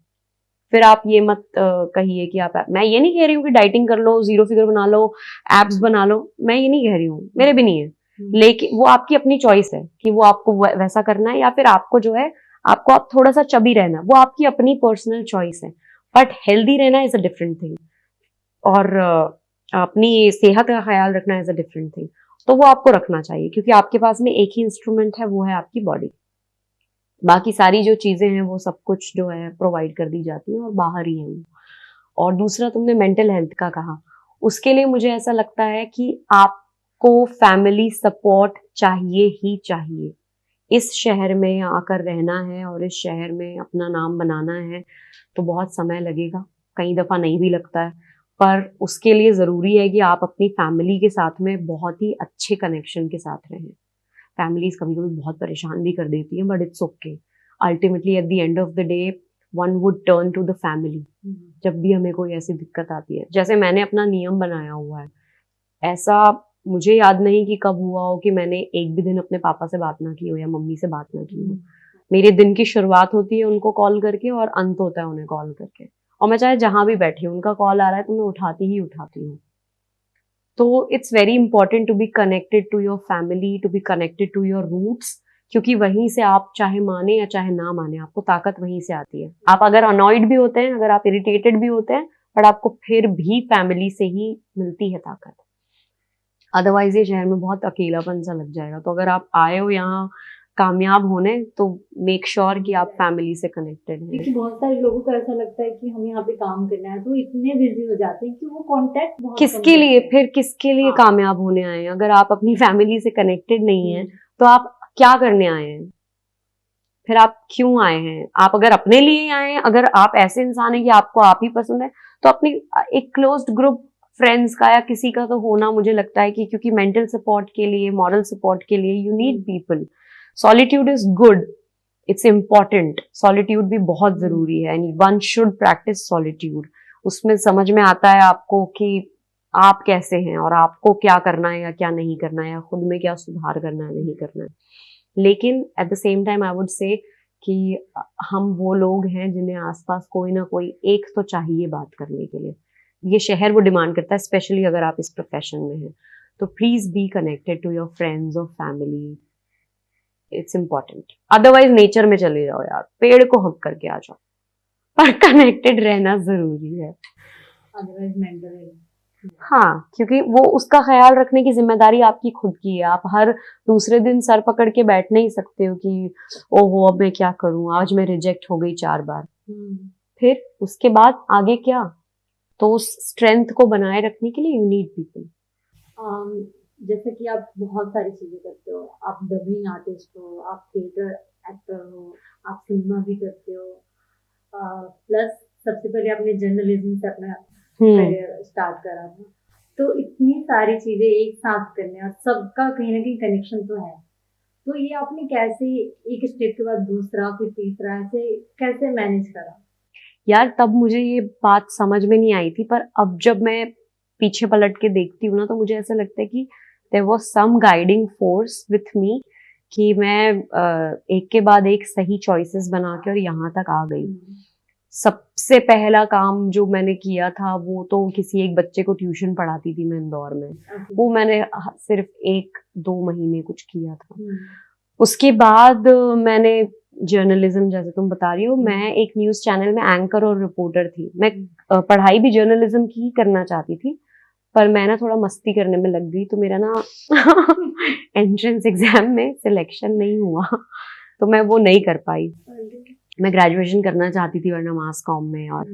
फिर आप ये मत कहिए कि आप, मैं ये नहीं कह रही हूँ कि डाइटिंग कर लो, जीरो फिगर बना लो, एब्स बना लो, मैं ये नहीं कह रही हूँ, मेरे भी नहीं है, लेकिन वो आपकी अपनी चॉइस है कि वो आपको वैसा करना है या फिर आपको जो है आपको आप थोड़ा सा चबी रहना, वो आपकी अपनी पर्सनल चॉइस है। बट हेल्दी रहना इज अ डिफरेंट थिंग और अपनी सेहत का ख्याल रखना इज अ डिफरेंट थिंग। तो वो आपको रखना चाहिए क्योंकि आपके पास में एक ही इंस्ट्रूमेंट है, वो है आपकी बॉडी। बाकी सारी जो चीजें हैं वो सब कुछ जो है प्रोवाइड कर दी जाती है और बाहर ही है वो। और दूसरा तुमने मेंटल हेल्थ का कहा, उसके लिए मुझे ऐसा लगता है कि आपको फैमिली सपोर्ट चाहिए ही चाहिए। इस शहर में आकर रहना है और इस शहर में अपना नाम बनाना है तो बहुत समय लगेगा, कई दफा नहीं भी लगता है, पर उसके लिए जरूरी है कि आप अपनी फैमिली के साथ में बहुत ही अच्छे कनेक्शन के साथ रहें। फैमिलीज कभी कभी बहुत परेशान भी कर देती हैं, but it's okay. Ultimately at the end of the day one would turn to the family जब भी हमें कोई ऐसी दिक्कत आती है। जैसे मैंने अपना नियम बनाया हुआ है, ऐसा मुझे याद नहीं कि कब हुआ हो कि मैंने एक भी दिन अपने पापा से बात ना की हो या मम्मी से बात ना की हो। मेरे दिन की शुरुआत होती है उनको कॉल करके और अंत होता है उन्हें कॉल करके, और मैं चाहे जहां भी बैठी हूँ उनका कॉल आ रहा है तो मैं उठाती ही उठाती हूँ। तो it's very important to be connected to your family, to be connected to your roots, क्योंकि वहीं से आप चाहे माने या चाहे ना माने आपको ताकत वहीं से आती है। आप अगर अनॉयड भी होते हैं, अगर आप इरिटेटेड भी होते हैं, बट आपको फिर भी फैमिली से ही मिलती है ताकत। अदरवाइज ये शहर में बहुत अकेलापन सा लग जाएगा। तो अगर आप आए हो यहाँ कामयाब होने तो मेक श्योर कि आप फैमिली से कनेक्टेड हैं। क्योंकि बहुत सारे लोगों को ऐसा लगता है कि हमें यहाँ पे काम करना है, तो इतने बिजी हो जाते हैं कि वो कांटेक्ट बहुत किसके कम लिए करते हैं। फिर किसके लिए हाँ। कामयाब होने आए हैं? अगर आप अपनी फैमिली से कनेक्टेड नहीं हैं हम्म। तो आप क्या करने आए हैं? फिर आप क्यों आए हैं? आप अगर अपने लिए आए हैं, अगर आप ऐसे इंसान हैं कि आपको आप ही पसंद है, तो अपनी एक क्लोज्ड ग्रुप फ्रेंड्स का या किसी का तो होना मुझे लगता है कि क्योंकि मेंटल सपोर्ट के लिए, मॉरल सपोर्ट के लिए you need people. Solitude is good, it's important, solitude भी बहुत जरूरी है and one should practice solitude. उसमें समझ में आता है आपको कि आप कैसे हैं और आपको क्या करना है या क्या नहीं करना है, या खुद में क्या सुधार करना है नहीं करना है। लेकिन at the same time I would से कि हम वो लोग हैं जिन्हें आसपास कोई ना कोई एक तो चाहिए बात करने के लिए। ये शहर वो डिमांड करता है, स्पेशली अगर आप इस प्रोफेशन में हैं। तो please be connected to your friends और family, it's important. Otherwise nature में चले जाओ यार, पेड़ को हक करके आ जाओ, पर कनेक्टेड रहना जरूरी है। अदरवाइज मेंटल हाँ, क्योंकि वो उसका ख्याल रखने की जिम्मेदारी आपकी खुद की है। आप हर दूसरे दिन सर पकड़ के बैठ नहीं सकते हो कि ओहो अब मैं क्या करूं, आज मैं रिजेक्ट हो गई 4 बार। फिर उसके बाद आगे क्या? तो उस स्ट्रेंथ को बनाए रखने के लिए यू नीड पीपल। जैसे कि आप बहुत सारी चीजें करते हो, आप डबिंग आर्टिस्ट हो, आप थिएटर एक्टर हो, आप सिनेमा भी करते हो, प्लस सबसे पहले आपने जर्नलिज्म से अपना करियर स्टार्ट करा था। तो इतनी सारी चीजें एक साथ करने और सबका कहीं ना कहीं कनेक्शन तो है, तो ये आपने कैसे एक स्टेप के बाद दूसरा फिर तीसरा ऐसे कैसे मैनेज करा? यार तब मुझे ये बात समझ में नहीं आई थी, पर अब जब मैं पीछे पलट के देखती हूँ ना तो मुझे ऐसा लगता है कि there was some guiding force with me कि मैं एक के बाद एक सही चॉइसेस बना के और यहाँ तक आ गई। सबसे पहला काम जो मैंने किया था वो तो किसी एक बच्चे को ट्यूशन पढ़ाती थी मैं इंदौर में। वो मैंने सिर्फ 1-2 महीने कुछ किया था। उसके बाद मैंने जर्नलिज्म, जैसे तुम बता रही हो, मैं एक न्यूज चैनल में एंकर और रिपोर्टर थी। मैं पढ़ाई भी जर्नलिज्म की ही करना चाहती थी, पर मैं ना थोड़ा मस्ती करने में लग गई, तो मेरा ना एंट्रेंस एग्जाम में सिलेक्शन नहीं हुआ, तो मैं वो नहीं कर पाई। मैं ग्रेजुएशन करना चाहती थी वरना मास कॉम में, और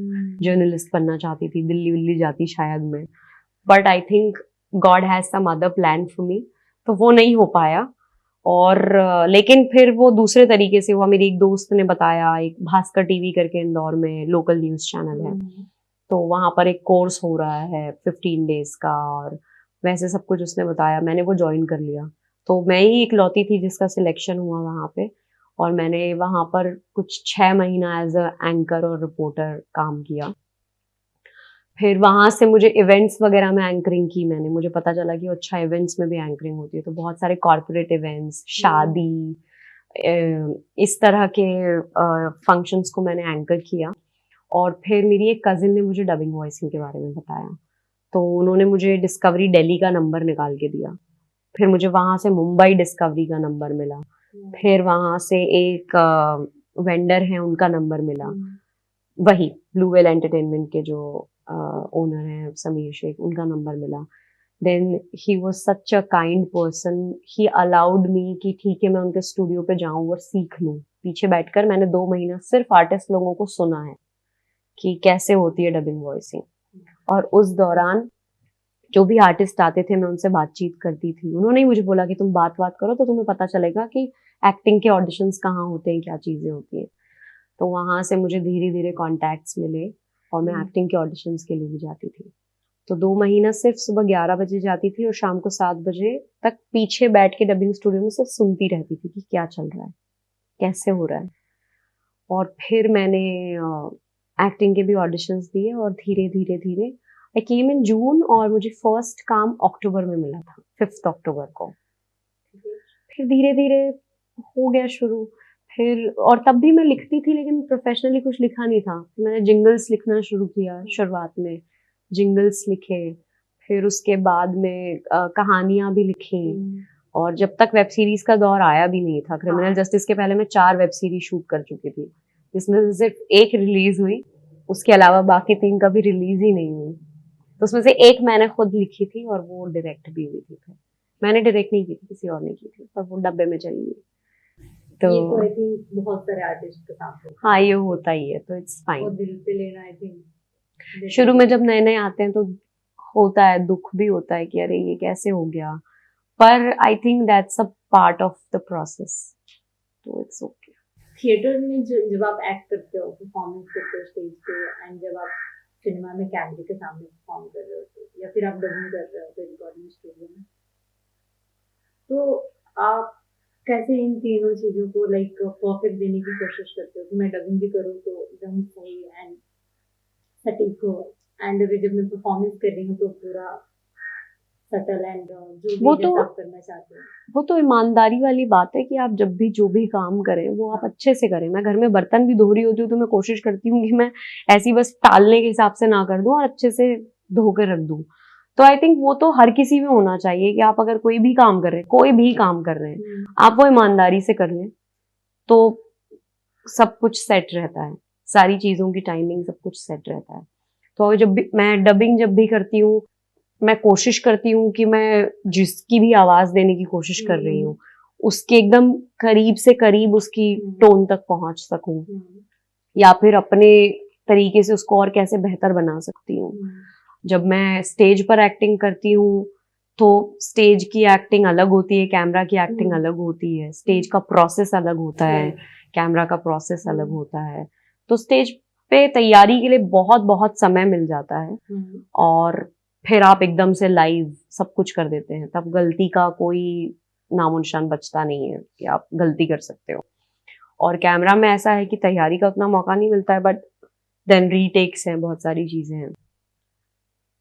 जर्नलिस्ट बनना चाहती थी, दिल्ली विल्ली जाती शायद मैं, but I think God has some other plan for me, तो वो नहीं हो पाया। और लेकिन फिर वो दूसरे तरीके से हुआ। मेरी एक दोस्त ने बताया, एक भास्कर टीवी करके इंदौर में लोकल न्यूज चैनल है, तो वहां पर एक कोर्स हो रहा है 15 डेज का, और वैसे सब कुछ उसने बताया, मैंने वो ज्वाइन कर लिया। तो मैं ही इकलौती थी जिसका सिलेक्शन हुआ वहां पे, और मैंने वहां पर कुछ 6 महीना एज अ एंकर और रिपोर्टर काम किया। फिर वहां से मुझे इवेंट्स वगैरह में एंकरिंग की मैंने, मुझे पता चला कि अच्छा इवेंट्स में भी एंकरिंग होती है, तो बहुत सारे कॉर्पोरेट इवेंट्स, शादी, इस तरह के फंक्शंस को मैंने एंकर किया। और फिर मेरी एक कजिन ने मुझे डबिंग वॉइसिंग के बारे में बताया, तो उन्होंने मुझे डिस्कवरी दिल्ली का नंबर निकाल के दिया। फिर मुझे वहां से मुंबई डिस्कवरी का नंबर मिला, फिर वहां से एक वेंडर है उनका नंबर मिला, वही ब्लू वेल एंटरटेनमेंट के जो ओनर हैं समीर शेख, उनका नंबर मिला। Then he was such a kind person, he allowed me कि ठीक है मैं उनके स्टूडियो पे जाऊं और सीख लूं। पीछे बैठकर मैंने 2 महीना सिर्फ आर्टिस्ट लोगों को सुना है कि कैसे होती है डबिंग वॉइसिंग, और उस दौरान जो भी आर्टिस्ट आते थे मैं उनसे बातचीत करती थी। उन्होंने ही मुझे बोला कि तुम बात करो तो तुम्हें पता चलेगा कि एक्टिंग के ऑडिशंस कहाँ होते हैं, क्या चीजें होती हैं। तो वहां से मुझे धीरे धीरे कॉन्टैक्ट्स मिले और मैं एक्टिंग के ऑडिशंस के लिए भी जाती थी। तो 2 महीना सिर्फ सुबह 11 बजे जाती थी और शाम को 7 बजे तक पीछे बैठ के डबिंग स्टूडियो में सिर्फ सुनती रहती थी कि क्या चल रहा है, कैसे हो रहा है। और फिर मैंने एक्टिंग के भी ऑडिशंस दिए और धीरे धीरे धीरे आई केम इन जून, और मुझे फर्स्ट काम अक्टूबर में मिला था, 5 अक्टूबर को। फिर धीरे धीरे हो गया शुरू। फिर और तब भी मैं लिखती थी, लेकिन प्रोफेशनली कुछ लिखा नहीं था। मैंने जिंगल्स लिखना शुरू किया शुरुआत में, जिंगल्स लिखे, फिर उसके बाद में कहानियां भी लिखी। और जब तक वेब सीरीज का दौर आया भी नहीं था, क्रिमिनल जस्टिस के पहले मैं 4 वेब सीरीज शूट कर चुकी थी, जिसमें से सिर्फ एक रिलीज हुई, उसके अलावा बाकी 3 कभी रिलीज ही नहीं हुई। तो उसमें से एक मैंने खुद लिखी थी और वो डायरेक्ट भी हुई थी। फिर मैंने डायरेक्ट नहीं की थी, किसी और ने की थी, पर वो डब्बे में चली गई। ये तो आई थिंक बहुत सारे आर्टिस्ट के साथ होता हाँ, ये होता ही है, तो इट्स है, फाइन। और दिल पे लेना आई थिंक शुरू में जब नए नए आते हैं तो होता है, दुख भी होता है कि अरे ये कैसे हो गया, पर I think that's a part of the process, तो इट्स ओके। थिएटर में जब आप एक्ट करते हो, परफॉर्मेंस करते हो स्टेज पे, एंड जब आप सिनेमा में कैमरे के सामने परफॉर्म कर रहे हो या फिर आप डबिंग कर रहे हो रिकॉर्डिंग स्टूडियो में, तो आप कैसे इन तीनों चीजों को लाइक परफेक्ट देने की कोशिश करते हो कि मैं डबिंग भी करूँ तो एकदम सही एंड सटीक हो, एंड जब मैं परफॉर्मेंस कर रही हूँ तो पूरा सटल एंड जो भी जैसा आप करना चाहते हो? वो तो ईमानदारी वाली बात है कि आप जब भी जो भी काम करें वो आप अच्छे से करें। मैं घर में बर्तन भी धो रही होती हूँ तो मैं कोशिश करती हूँ कि मैं ऐसी बस टालने के हिसाब से ना कर दूं और अच्छे से धो के रख दूं। तो आई थिंक वो तो हर किसी में होना चाहिए कि आप अगर कोई भी काम कर रहे हैं, कोई भी काम कर रहे हैं, आप वो ईमानदारी से कर लें तो सब कुछ सेट रहता है, सारी चीजों की टाइमिंग सब कुछ सेट रहता है। तो जब भी मैं डबिंग जब भी करती हूँ, मैं कोशिश करती हूँ कि मैं जिसकी भी आवाज देने की कोशिश कर रही हूँ उसके एकदम करीब से करीब उसकी टोन तक पहुंच सकूं, या फिर अपने तरीके से उसको और कैसे बेहतर बना सकती हूँ। जब मैं स्टेज पर एक्टिंग करती हूँ तो स्टेज की एक्टिंग अलग होती है, कैमरा की एक्टिंग अलग होती है, स्टेज का प्रोसेस अलग होता है, कैमरा का प्रोसेस अलग होता है। तो स्टेज पे तैयारी के लिए बहुत बहुत समय मिल जाता है और फिर आप एकदम से लाइव सब कुछ कर देते हैं, तब गलती का कोई नामो निशान बचता नहीं है कि आप गलती कर सकते हो। और कैमरा में ऐसा है कि तैयारी का उतना मौका नहीं मिलता है, बट देन रीटेक्स हैं, बहुत सारी चीजें हैं।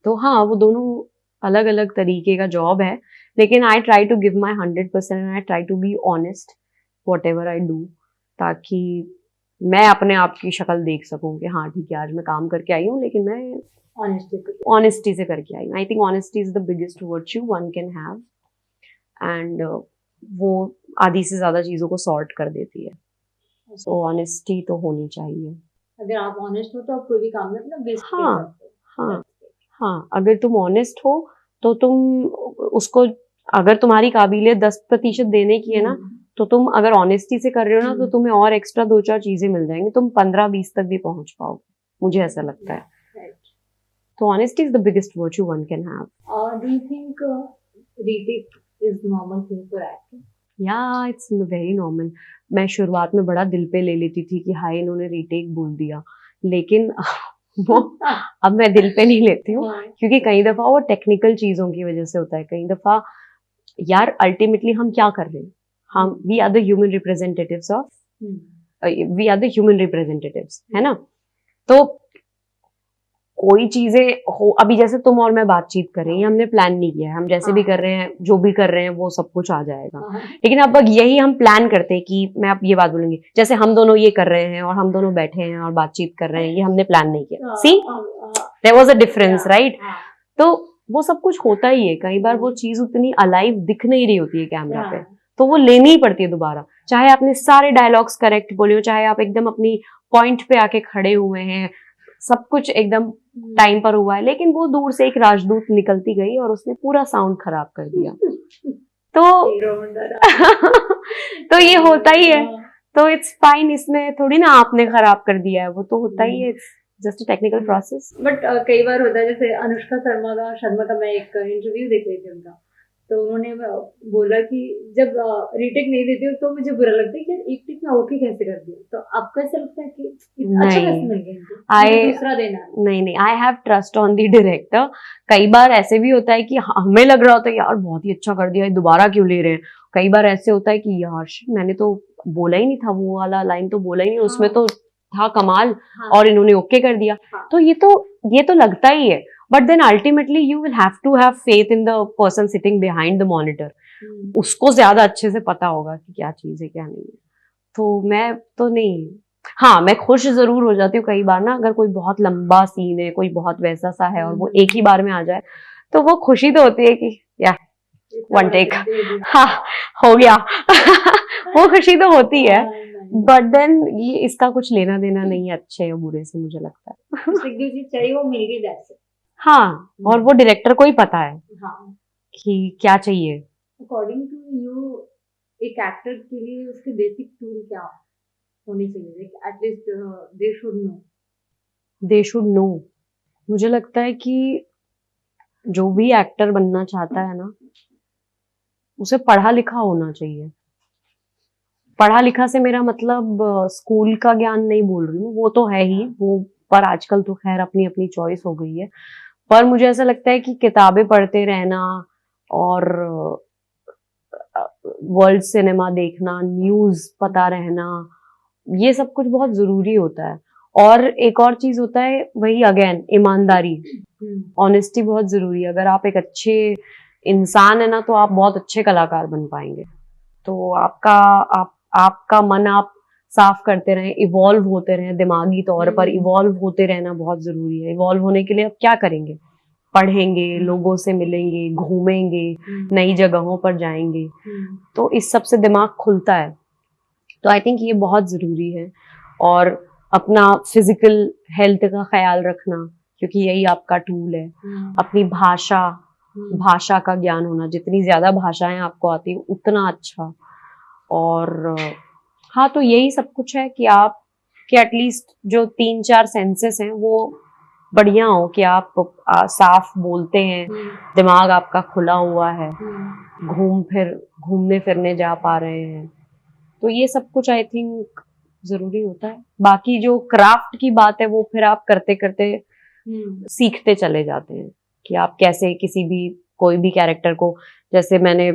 तो हाँ, वो दोनों अलग अलग तरीके का जॉब है, लेकिन I try to give my 100% and I try to be honest whatever I do, ताकि मैं अपने आप की शक्ल देख सकूं कि हाँ ठीक है, आज मैं काम करके आई हूँ लेकिन मैं ऑनेस्टी से करके आई हूँ। I think honesty is the biggest virtue one can have, and वो आधी से ज्यादा चीजों को सॉर्ट कर देती है। सो ऑनेस्टी तो होनी चाहिए। अगर आप ऑनेस्ट हो तो आप कोई भी काम में अपना बेस्ट कर सकते हो। हाँ, हाँ, अगर तुम ऑनेस्ट हो तो तुम उसको, अगर तुम्हारी काबिलियत 10% देने की है ना, तो तुम अगर ऑनेस्टी से कर रहे हो ना तो तुम्हें और एक्स्ट्रा 2-4 चीजें मिल जाएंगी, तुम 15-20 तक भी पहुंच पाओगे, मुझे ऐसा लगता है। तो honesty is the biggest virtue one can have. Do you think retake is normal thing for acting? या इट्स वेरी नॉर्मल। मैं शुरुआत में बड़ा दिल पे ले लेती थी कि हाय इन्होंने रीटेक बोल दिया, लेकिन वो अब मैं दिल पे नहीं लेती हूँ, क्योंकि कई दफा वो टेक्निकल चीजों की वजह से होता है। कई दफा यार अल्टीमेटली हम क्या कर रहे हैं, हम we are the human representatives of, we are the human representatives, है ना। तो कोई चीजें हो, अभी जैसे तुम और मैं बातचीत कर रहे हैं, हमने प्लान नहीं किया है, हम जैसे भी कर रहे हैं, जो भी कर रहे हैं वो सब कुछ आ जाएगा। लेकिन अब यही हम प्लान करते हैं कि मैं अब ये बात बोलूंगी, जैसे हम दोनों ये कर रहे हैं और हम दोनों बैठे हैं और बातचीत कर रहे हैं, ये हमने प्लान नहीं किया। See there was a difference, right. तो वो सब कुछ होता ही है। कई बार वो चीज उतनी अलाइव दिख नहीं रही होती है कैमरा पे, तो वो लेनी ही पड़ती है दोबारा, चाहे आपने सारे डायलॉग्स करेक्ट बोले हो, चाहे आप एकदम अपनी पॉइंट पे आके खड़े हुए हैं, सब कुछ एकदम टाइम पर हुआ है, लेकिन वो दूर से एक राजदूत निकलती गई और उसने पूरा साउंड खराब कर दिया। तो ये होता ही है, तो इट्स फाइन, इसमें थोड़ी ना आपने खराब कर दिया है, वो तो होता ही है, it's just a technical process. But कई बार होता है, जैसे अनुष्का शर्मा का मैं एक इंटरव्यू देख रही थी उनका, तो उन्होंने बोला कि जब रीटेक नहीं देती हूँ तो मुझे बुरा लगता है कि एक टेक में ओके कैसे कर दिया। तो आपको ऐसा लगता है कि अच्छा कैसे मिल गया, दूसरा देना? नहीं, I have trust on the director. कई बार ऐसे भी होता है कि हमें लग रहा होता है यार बहुत ही अच्छा कर दिया, दोबारा क्यों ले रहे हैं। कई बार ऐसे होता है कि यार मैंने तो बोला ही नहीं था, वो वाला लाइन तो बोला ही नहीं, उसमें तो था कमाल, और इन्होंने ओके कर दिया। तो ये तो लगता ही है, but then ultimately you will have to have faith in the person sitting behind the monitor. उसको ज्यादा अच्छे से पता होगा कि क्या चीज है क्या नहीं है। तो मैं तो नहीं, हाँ मैं खुश जरूर हो जाती हूँ कई बार ना, अगर कोई बहुत लंबा सीन है, कोई बहुत वैसा सा है और वो एक ही बार में आ जाए, तो वो खुशी तो होती है कि या वन टेक, हाँ हो गया वो खुशी तो होती है, बट देन ये इसका कुछ लेना देना नहीं है अच्छे या बुरे से, मुझे लगता है चाहिए वो मिल गई, दैट्स इट। हाँ, और वो डायरेक्टर को ही पता है हाँ, कि क्या चाहिए। अकॉर्डिंग टू यू एक एक्टर के लिए उसके बेसिक टूल क्या होनी चाहिए, at least they should know? They should know, मुझे लगता है कि जो भी एक्टर बनना चाहता है ना, उसे पढ़ा लिखा होना चाहिए। पढ़ा लिखा से मेरा मतलब स्कूल का ज्ञान नहीं बोल रही हूँ, वो तो है ही वो, पर आजकल तो खैर अपनी अपनी चॉइस हो गई है। पर मुझे ऐसा लगता है कि किताबें पढ़ते रहना और वर्ल्ड सिनेमा देखना, न्यूज पता रहना, ये सब कुछ बहुत जरूरी होता है। और एक और चीज होता है, वही अगेन ईमानदारी, ऑनेस्टी बहुत जरूरी है। अगर आप एक अच्छे इंसान है ना, तो आप बहुत अच्छे कलाकार बन पाएंगे। तो आपका मन आप साफ करते रहें, इवॉल्व होते रहें, दिमागी तौर पर इवॉल्व होते रहना बहुत जरूरी है। इवॉल्व होने के लिए आप क्या करेंगे? पढ़ेंगे, लोगों से मिलेंगे, घूमेंगे, नई जगहों पर जाएंगे, तो इस सब से दिमाग खुलता है। तो आई थिंक ये बहुत जरूरी है। और अपना फिजिकल हेल्थ का ख्याल रखना, क्योंकि यही आपका टूल है। अपनी भाषा का ज्ञान होना, जितनी ज्यादा भाषाएं आपको आती है उतना अच्छा। और हाँ, तो यही सब कुछ है कि आप कि एटलीस्ट जो 3-4 सेंसेस हैं वो बढ़िया हो, कि आप साफ बोलते हैं, दिमाग आपका खुला हुआ है, घूमने फिरने जा पा रहे हैं, तो ये सब कुछ आई थिंक जरूरी होता है। बाकी जो क्राफ्ट की बात है वो फिर आप करते करते सीखते चले जाते हैं कि आप कैसे किसी भी कोई भी कैरेक्टर को, जैसे मैंने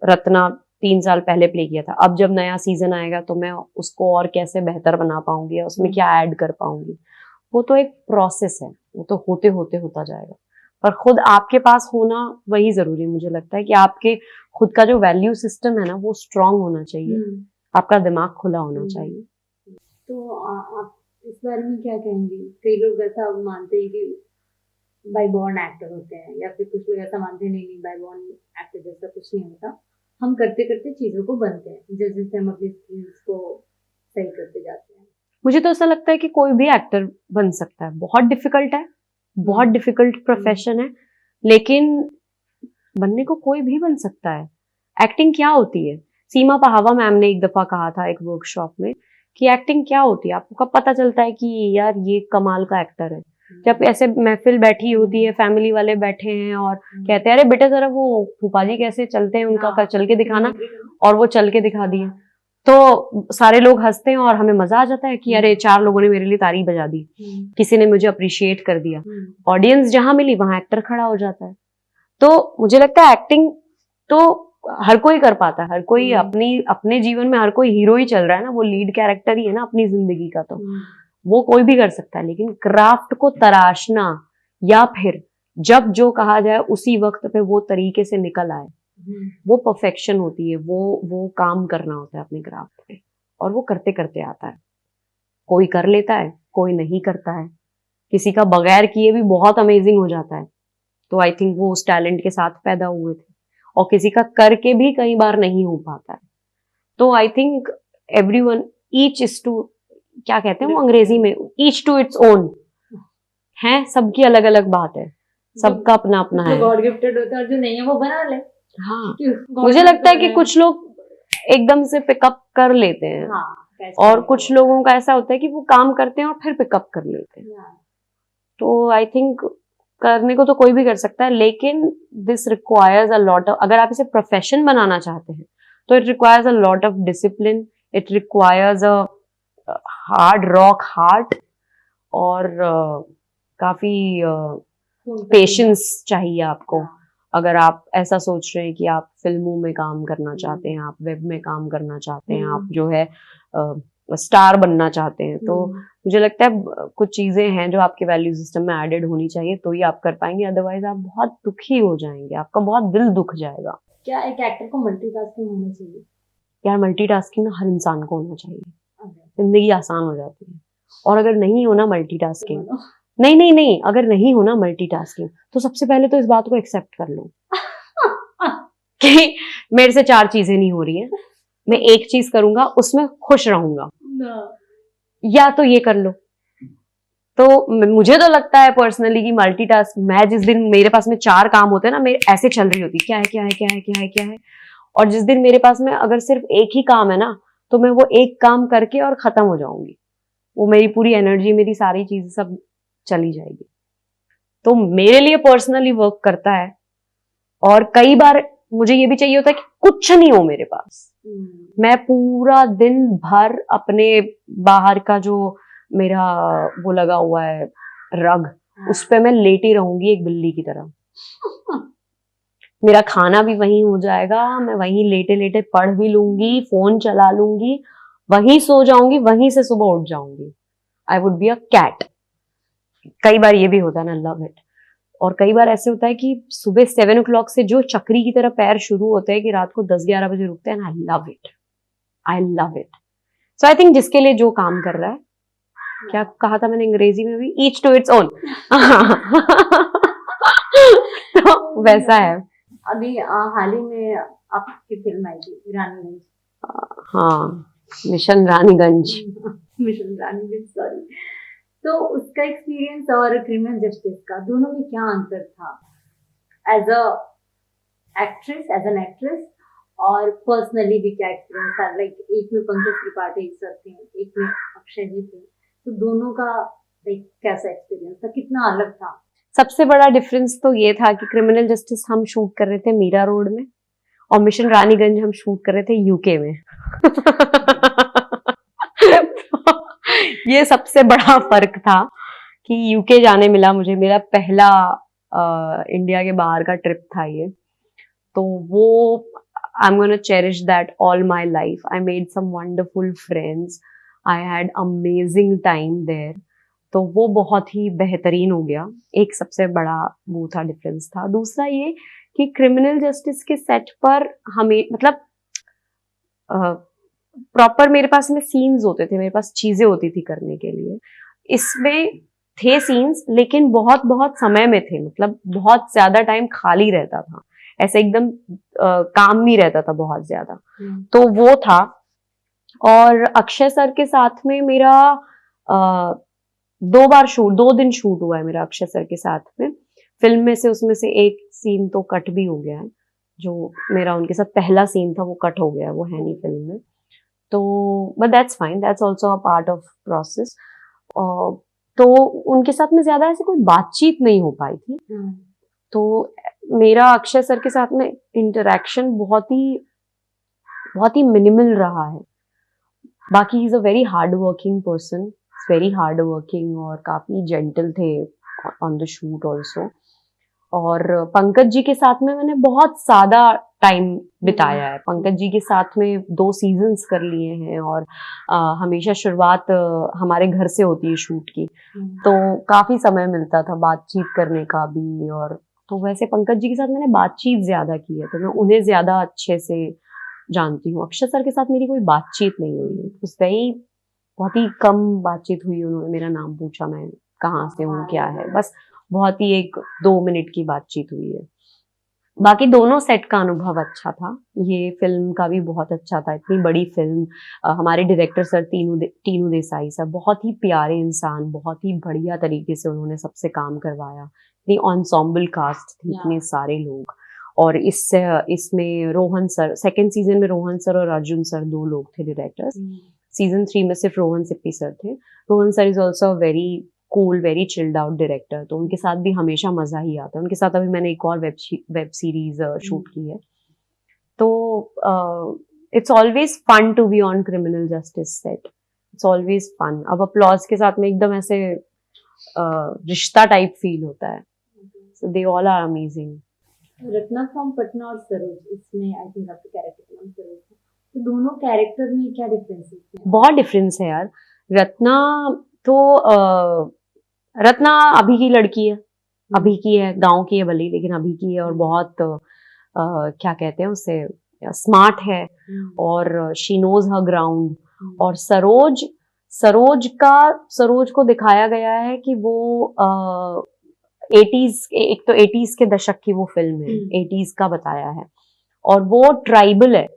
रत्ना 3 साल पहले प्ले किया था, अब जब नया सीजन आएगा तो मैं उसको और कैसे बेहतर बना पाऊंगी या उसमें क्या ऐड कर पाऊंगी, वो तो एक प्रोसेस है, वो तो होते होते होता जाएगा। पर खुद आपके पास होना वही जरूरी, मुझे लगता है कि आपके खुद का जो वैल्यू सिस्टम है ना, वो स्ट्रांग होना चाहिए, आपका दिमाग खुला होना चाहिए। तो आप इस बारे में क्या कहेंगे? कई लोग ऐसा मानते हैं कि बाय बॉर्न एक्टर होते हैं, या फिर कुछ लोग ऐसा मानते हैं नहीं बाय बॉर्न एक्टर जैसा कुछ नहीं होता, हम करते करते चीजों को बनते हैं, जैसे जैसे हम अपनी स्किल्स को सही करते जाते हैं। मुझे तो ऐसा लगता है कि कोई भी एक्टर बन सकता है। बहुत डिफिकल्ट है, बहुत डिफिकल्ट प्रोफेशन है, लेकिन बनने को कोई भी बन सकता है। एक्टिंग क्या होती है? सीमा पहावा मैम ने एक दफा कहा था एक वर्कशॉप में कि एक्टिंग क्या होती है, आपको कब पता चलता है कि यार ये कमाल का एक्टर है? जब ऐसे महफिल बैठी होती है, फैमिली वाले बैठे हैं और कहते हैं अरे बेटा जरा वो फूफा जी कैसे चलते हैं, उनका चल के दिखाना, और वो चल के दिखा दिए, तो सारे लोग हंसते हैं और हमें मजा आ जाता है कि अरे 4 लोगों ने मेरे लिए ताली बजा दी, किसी ने मुझे अप्रिशिएट कर दिया। ऑडियंस जहां मिली वहां एक्टर खड़ा हो जाता है। तो मुझे लगता है एक्टिंग तो हर कोई कर पाता है, हर कोई अपने जीवन में हर कोई हीरो ही चल रहा है ना, वो लीड कैरेक्टर ही है ना अपनी जिंदगी का, तो वो कोई भी कर सकता है। लेकिन क्राफ्ट को तराशना, या फिर जब जो कहा जाए उसी वक्त पे वो तरीके से निकल आए, वो परफेक्शन होती है, वो काम करना होता है अपने क्राफ्ट पे, और वो करते करते आता है। कोई कर लेता है, कोई नहीं करता है, किसी का बगैर किए भी बहुत अमेजिंग हो जाता है। तो आई थिंक वो उस टैलेंट के साथ पैदा हुए थे, और किसी का करके भी कई बार नहीं हो पाता है। तो I think everyone each is to, क्या कहते हैं वो अंग्रेजी में, ईच टू इट्स ओन है, सबकी अलग अलग बात है, सबका अपना अपना है। गॉड गिफ्टेड होता है, और जो नहीं है वो बना ले। हाँ, मुझे लगता है कि कुछ लोग एकदम से पिकअप कर लेते हैं, और कुछ लोगों का ऐसा होता है कि वो काम करते हैं और फिर पिकअप कर लेते हैं। तो आई थिंक करने को तो कोई भी कर सकता है, लेकिन this requires a lot of, अगर आप इसे प्रोफेशन बनाना चाहते हैं तो it requires a lot of discipline, it requires a hard rock heart, और काफी पेशेंस चाहिए आपको। अगर आप ऐसा सोच रहे हैं कि आप फिल्मों में काम करना चाहते हैं, आप वेब में काम करना चाहते हैं, आप जो है स्टार बनना चाहते हैं, तो मुझे लगता है कुछ चीजें हैं जो आपके वैल्यू सिस्टम में एडेड होनी चाहिए, तो ही आप कर पाएंगे, अदरवाइज आप बहुत दुखी हो जाएंगे, आपका बहुत दिल दुख जाएगा। क्या एक एक्टर को मल्टीटास्किंग होना चाहिए? यार मल्टीटास्किंग ना हर इंसान को होना चाहिए, जिंदगी आसान हो जाती है। और अगर नहीं होना मल्टीटास्किंग, नहीं, अगर नहीं होना मल्टीटास्किंग तो सबसे पहले तो इस बात को एक्सेप्ट कर लो कि मेरे से 4 चीजें नहीं हो रही है, मैं एक चीज करूंगा, उसमें खुश रहूंगा, या तो ये कर लो। तो मुझे तो लगता है पर्सनली कि मल्टीटास्क, मैं जिस दिन मेरे पास में 4 काम होते हैं ना, मेरे ऐसे चल रही होती क्या है, और जिस दिन मेरे पास में अगर सिर्फ एक ही काम है ना, तो मैं वो एक काम करके और खत्म हो जाऊंगी, वो मेरी पूरी एनर्जी, मेरी सारी चीजें सब चली जाएगी। तो मेरे लिए पर्सनली वर्क करता है। और कई बार मुझे ये भी चाहिए होता है कि कुछ नहीं हो मेरे पास, मैं पूरा दिन भर अपने बाहर का जो मेरा वो लगा हुआ है रग, उस पे मैं लेटी रहूंगी एक बिल्ली की तरह। मेरा खाना भी वहीं हो जाएगा, मैं वहीं लेटे लेटे पढ़ भी लूंगी, फोन चला लूंगी, वहीं सो जाऊंगी, वहीं से सुबह उठ जाऊंगी। I would be a cat. कई बार ये भी होता है ना, लव इट। और कई बार ऐसे होता है कि सुबह 7 o'clock से जो चक्री की तरह पैर शुरू होते हैं कि रात को 10-11 बजे रुकते हैं, I love it, I love it. So I think जिसके लिए जो काम कर रहा है, क्या कहा था मैंने अंग्रेजी में भी, ईच टू इट्स ओन। तो वैसा है। अभी हाल ही में आपकी फिल्म आई थी रानीगंज। हाँ, mission Raniganj. Mission Raniganj, sorry. तो उसका एक्सपीरियंस और क्रिमिनल जस्टिस का, दोनों में क्या अंतर था as a actress, as an actress, और पर्सनली भी क्या एक्सपीरियंस था? लाइक एक में पंकज त्रिपाठी सर थे, एक में अक्षय जी थे, तो दोनों का लाइक कैसा एक्सपीरियंस था, कितना अलग था? सबसे बड़ा डिफरेंस तो ये था कि क्रिमिनल जस्टिस हम शूट कर रहे थे मीरा रोड में, और मिशन रानीगंज हम शूट कर रहे थे यूके में। ये सबसे बड़ा फर्क था कि यूके जाने मिला मुझे, मेरा पहला इंडिया के बाहर का ट्रिप था ये। तो वो I am gonna cherish that all my life. I made some wonderful friends, I had amazing time there. तो वो बहुत ही बेहतरीन हो गया। एक सबसे बड़ा वो था, डिफरेंस था। दूसरा ये कि क्रिमिनल जस्टिस के सेट पर हमें मतलब प्रॉपर मेरे पास में सीन्स होते थे, मेरे पास चीजें होती थी करने के लिए। इसमें थे सीन्स, लेकिन बहुत बहुत समय में थे, मतलब बहुत ज्यादा टाइम खाली रहता था, ऐसे एकदम काम नहीं रहता था बहुत ज्यादा। तो वो था। और अक्षय सर के साथ में मेरा 2 दिन शूट हुआ है मेरा अक्षय सर के साथ में फिल्म में से। उसमें से एक सीन तो कट भी हो गया है, जो मेरा उनके साथ पहला सीन था वो कट हो गया, वो है नहीं फिल्म में। तो but that's fine, that's also a part of process. तो उनके साथ में ज्यादा ऐसे कोई बातचीत नहीं हो पाई थी। तो मेरा अक्षय सर के साथ में इंटरेक्शन बहुत ही मिनिमल रहा है। बाकी he is a very hard working person, very hard working, और काफी जेंटल थे ऑन द शूट ऑल्सो। और पंकज जी के साथ में मैंने बहुत ज्यादा टाइम बिताया है। पंकज जी के साथ में 2 सीजन्स कर लिए हैं, और हमेशा शुरुआत हमारे घर से होती है शूट की, तो काफी समय मिलता था बातचीत करने का भी। और तो वैसे पंकज जी के साथ मैंने बातचीत ज्यादा की है, तो मैं उन्हें ज्यादा अच्छे से जानती हूँ। अक्षय सर के साथ मेरी कोई बातचीत नहीं हुई, उस वही बहुत ही कम बातचीत हुई। उन्होंने मेरा नाम पूछा, मैं कहाँ से हूँ, क्या है, बस बहुत ही 1-2 मिनट की बातचीत हुई है। बाकी दोनों सेट का अनुभव अच्छा था। ये फिल्म का भी बहुत अच्छा था, इतनी बड़ी फिल्म। हमारे director sir Tinu Desai sir बहुत ही प्यारे इंसान, बहुत ही बढ़िया तरीके से उन्होंने सबसे काम करवाया। इतनी एंसेंबल कास्ट थी, इतने सारे लोग। और इसमें रोहन सर, सेकेंड सीजन में रोहन सर और अर्जुन सर 2 लोग थे डायरेक्टर्स। सीजन 3 में सिर्फ रोहन सिप्पी सर थे। Rohan sir is also very cool, very chilled out director, तो उनके साथ भी हमेशा मजा ही आता है। उनके साथ अभी मैंने एक और वेब सीरीज शूट की है। तो it's always fun to be on Criminal Justice set, it's always fun. अब अपलॉज के साथ में एकदम ऐसे रिश्ता टाइप फील होता है। So they all are amazing. Ratna from Patna और सरोज, इसमें आई थिंक आपके कैरेक्टर का नाम सरोज है, तो दोनों कैरेक्टर में क्या डिफरेंस है? बहुत डिफरेंस है यार। रत्ना तो रत्ना अभी की लड़की है, अभी की है, गांव की है भले, लेकिन अभी की है, और बहुत क्या कहते हैं उसे, स्मार्ट है और शी नोज हर ग्राउंड। और सरोज को दिखाया गया है कि वो 80s, एक तो 80s के दशक की वो फिल्म है, 80s का बताया है, और वो ट्राइबल है,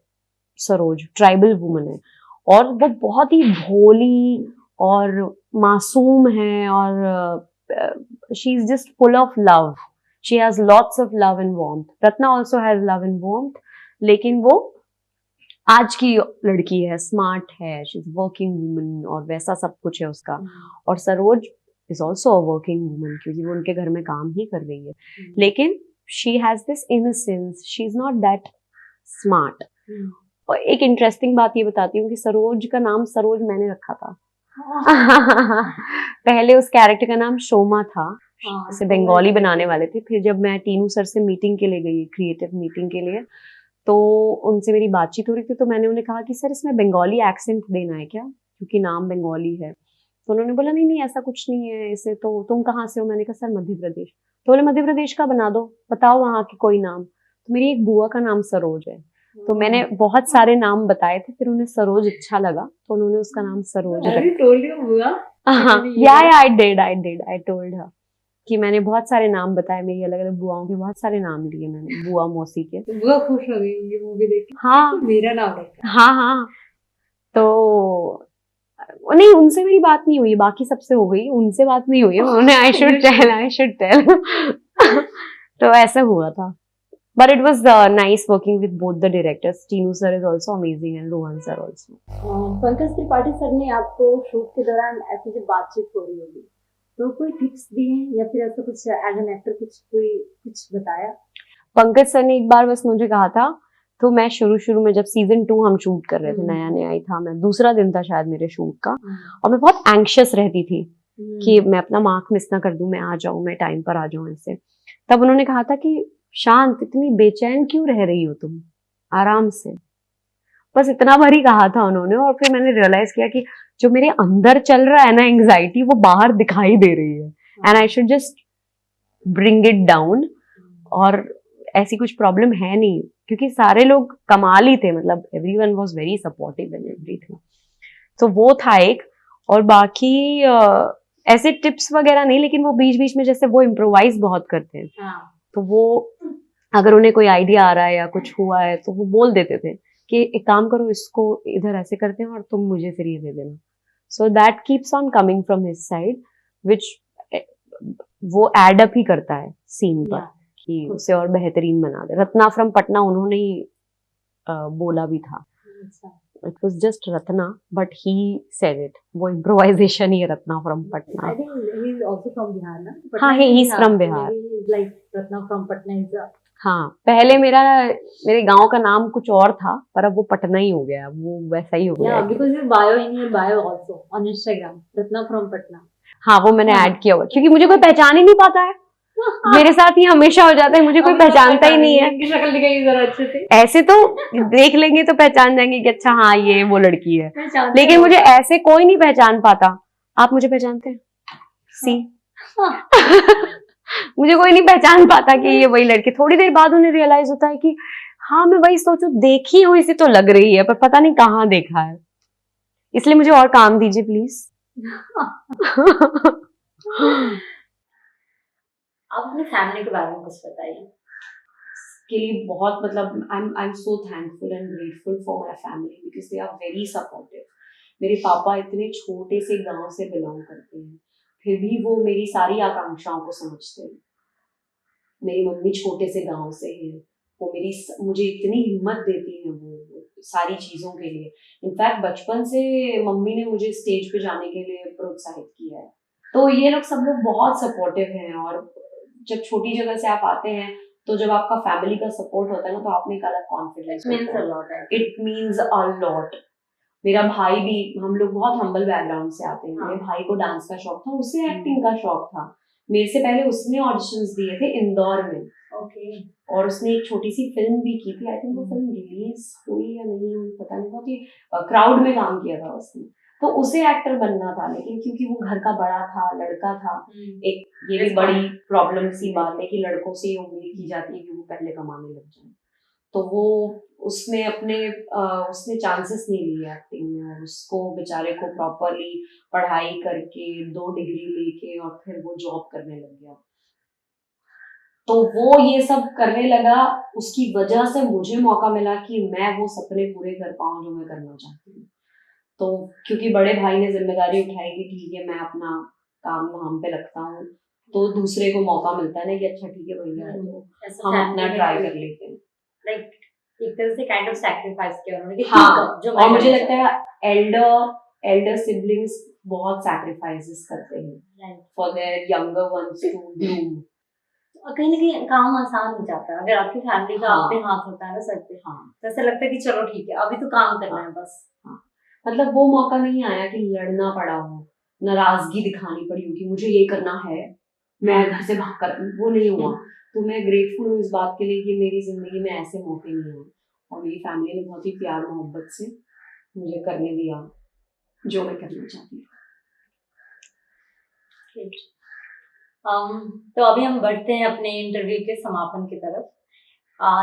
सरोज ट्राइबल वुमन है, और वो बहुत ही भोली और मासूम है, और she is just full of love, she has lots of love and warmth. Ratna also has love and warmth, लेकिन वो आज की लड़की है, स्मार्ट है, शी इज वर्किंग वुमन और वैसा सब कुछ है उसका। और Saroj is also a working woman, क्योंकि वो उनके घर में काम ही कर रही है, लेकिन she has this innocence, she is not that smart. और एक इंटरेस्टिंग बात ये बताती हूँ कि सरोज का नाम सरोज मैंने रखा था। पहले उस कैरेक्टर का नाम शोमा था, इसे बंगाली बनाने वाले थे। फिर जब मैं टीनू सर से मीटिंग के लिए गई, क्रिएटिव मीटिंग के लिए, तो उनसे मेरी बातचीत हो रही थी, तो मैंने उन्हें कहा कि सर इसमें बंगाली एक्सेंट देना है क्या, क्योंकि नाम बंगाली है। तो उन्होंने बोला नहीं नहीं ऐसा कुछ नहीं है, इसे तो तुम कहाँ से हो? मैंने कहा सर मध्य प्रदेश। तो बोले मध्य प्रदेश का बना दो, बताओ वहाँ की कोई नाम। तो मेरी एक बुआ का नाम सरोज है, तो मैंने बहुत सारे नाम बताए थे, फिर उन्हें सरोज अच्छा लगा तो उन्होंने उसका नाम सरोज रखा। आई टोल्ड हर कि मैंने बहुत सारे नाम बताए, मेरी अलग अलग बुआओं के बहुत सारे नाम लिए मैंने, बुआ मौसी के। तो बुआ खुश हो गई होंगी मूवी देख के। हाँ मेरा नाम रखा। हाँ, तो नहीं उनसे मेरी बात नहीं हुई, बाकी सबसे हो गई, उनसे बात नहीं हुई। उन्होंने आई शुड टेल तो ऐसा हुआ था। But it was nice working with both the directors. Tinu sir is also amazing and Rohan sir also. Pankaj Tripathi sir ने आपको शूट के दौरान ऐसी जब बातचीत हो रही होगी तो कोई टिप्स दिए या फिर ऐसा कुछ एज एन एक्टर कुछ बताया? पंकज सर ने एक बार बस मुझे कहा था, तो मैं शुरू में जब सीजन 2 हम शूट कर रहे थे, नया ही था, मैं दूसरा दिन था शायद मेरे शूट का, और मैं बहुत एंग्शियस रहती थी कि मैं अपना मार्क मिस ना कर दूं, मैं आ जाऊं, मैं टाइम पर आ जाऊं ऐसे। तब उन्होंने कहा था कि शांत, इतनी बेचैन क्यों रह रही हो तुम, आराम से, बस इतना बार ही कहा था उन्होंने। और फिर मैंने रियलाइज किया कि जो मेरे अंदर चल रहा है ना एंग्जाइटी, वो बाहर दिखाई दे रही है, and I should just bring it down. और ऐसी कुछ प्रॉब्लम है नहीं, क्योंकि सारे लोग कमाल ही थे, मतलब everyone was very supportive and everything. तो वो था एक। और बाकी ऐसे टिप्स वगैरह नहीं, लेकिन वो बीच बीच में जैसे वो इम्प्रोवाइज बहुत करते हैं, तो वो अगर उन्हें कोई आइडिया आ रहा है या कुछ हुआ है तो वो बोल देते थे कि एक काम करो, इसको इधर ऐसे करते हैं और तुम मुझे फिर ये दे देना। So that keeps on coming from his side, which वो एड अप ही करता है सीन पर कि उसे और बेहतरीन बना दे। रत्ना फ्रॉम पटना उन्होंने ही बोला भी था, it was just Ratna but he said it, वो इम्प्रोवाइजेशन ही है, Ratna from Patna. I think he is also from Bihar, ना? हाँ, he is from Bihar. Maybe he's like Ratna from Patna is a... हाँ, पहले मेरे गांव का नाम कुछ और था, पर अब वो पटना ही हो गया, वो वैसा ही हो गया। Yeah, because your bio in your bio also on Instagram, Ratna from Patna. हाँ, वो मैंने ऐड किया हुआ, क्योंकि मुझे कोई पहचान ही नहीं पाता है। मेरे साथ ही हमेशा हो जाता है, मुझे कोई पहचानता ही नहीं है। शक्ल दिखाई जरा अच्छे से। ऐसे तो देख लेंगे तो पहचान जाएंगे कि अच्छा हाँ ये वो लड़की है, लेकिन मुझे ऐसे कोई नहीं पहचान पाता। आप मुझे पहचानते हैं? सी मुझे कोई नहीं पहचान पाता कि ये वही लड़की। थोड़ी देर बाद उन्हें रियलाइज होता है कि हाँ मैं वही सोचूं, देखी हुई सी तो लग रही है, पर पता नहीं कहाँ देखा है, इसलिए मुझे और काम दीजिए प्लीज। आप अपनी फैमिली के बारे में कुछ बताइए। के लिए बहुत, मतलब I am so thankful and grateful for my family because they are very supportive. मेरे पापा इतने छोटे से गांव से बिलोंग करते हैं, फिर भी वो मेरी सारी आकांक्षाओं को समझते हैं। मेरी मम्मी छोटे से गांव से है, वो मुझे इतनी हिम्मत देती है वो सारी चीज़ों के लिए। इनफैक्ट बचपन से मम्मी ने मुझे स्टेज पे जाने के लिए प्रोत्साहित किया है। तो ये लोग सब लोग बहुत सपोर्टिव हैं, और जब छोटी जगह से आप आते हैं तो जब आपका फैमिली का सपोर्ट होता है ना, तो आप में एक अलग कॉन्फिडेंस होता है। It means a lot. मेरा भाई भी, हम लोग बहुत हम्बल बैकग्राउंड से आते हैं। मेरे भाई को डांस का शौक था, उसे एक्टिंग का शौक था। मेरे से पहले उसने ऑडिशंस दिए थे इंदौर में, और उसने एक छोटी सी फिल्म भी की थी। आई थिंक वो फिल्म रिलीज हुई या नहीं पता नहीं, बहुत ही क्राउड में काम किया था उसने। तो उसे एक्टर बनना था, लेकिन क्योंकि वो घर का बड़ा था, लड़का था, एक ये भी बड़ी प्रॉब्लम सी बात है कि लड़कों से ये उम्मीद की जाती है कि वो पहले कमाने लग जाए। तो वो उसने उसने चांसेस नहीं लिए एक्टिंग में, और उसको बेचारे को प्रॉपरली पढ़ाई करके 2 डिग्री लेके और फिर वो जॉब करने लग गया। तो वो ये सब करने लगा, उसकी वजह से मुझे मौका मिला कि मैं वो सपने पूरे कर पाऊं जो मैं करना चाहती हूँ। तो क्योंकि बड़े भाई ने जिम्मेदारी उठाई कि ठीक है मैं अपना काम धाम पे लगता हूँ, तो दूसरे को मौका मिलता है ना कि अच्छा ठीक है भैया, तो हम अपना ट्राई कर लेते हैं। लाइक एक तरह से काइंड ऑफ सैक्रिफाइस किया उन्होंने कि हाँ, जो और मुझे लगता है एल्डर सिबलिंग्स बहुत सैक्रिफाइसेस करते हैं for their younger ones to bloom. कहीं ना कहीं काम आसान हो जाता है अगर आपकी फैमिली का आप पे हाथ होता है ना सर पे। हाँ, तो ऐसा लगता है कि चलो ठीक है अभी तो काम करना है बस। मतलब वो मौका नहीं आया कि लड़ना पड़ा हो, नाराजगी दिखानी पड़ी हो कि मुझे ये करना है, मैं घर से भाग कर, वो नहीं हुआ। तो मैं ग्रेटफुल हूँ इस बात के लिए कि मेरी जिंदगी में ऐसे मौके नहीं हुए, और मेरी फैमिली ने बहुत ही प्यार मोहब्बत से मुझे करने दिया जो मैं करना चाहती हूँ। तो अभी हम बढ़ते हैं अपने इंटरव्यू के समापन की तरफ।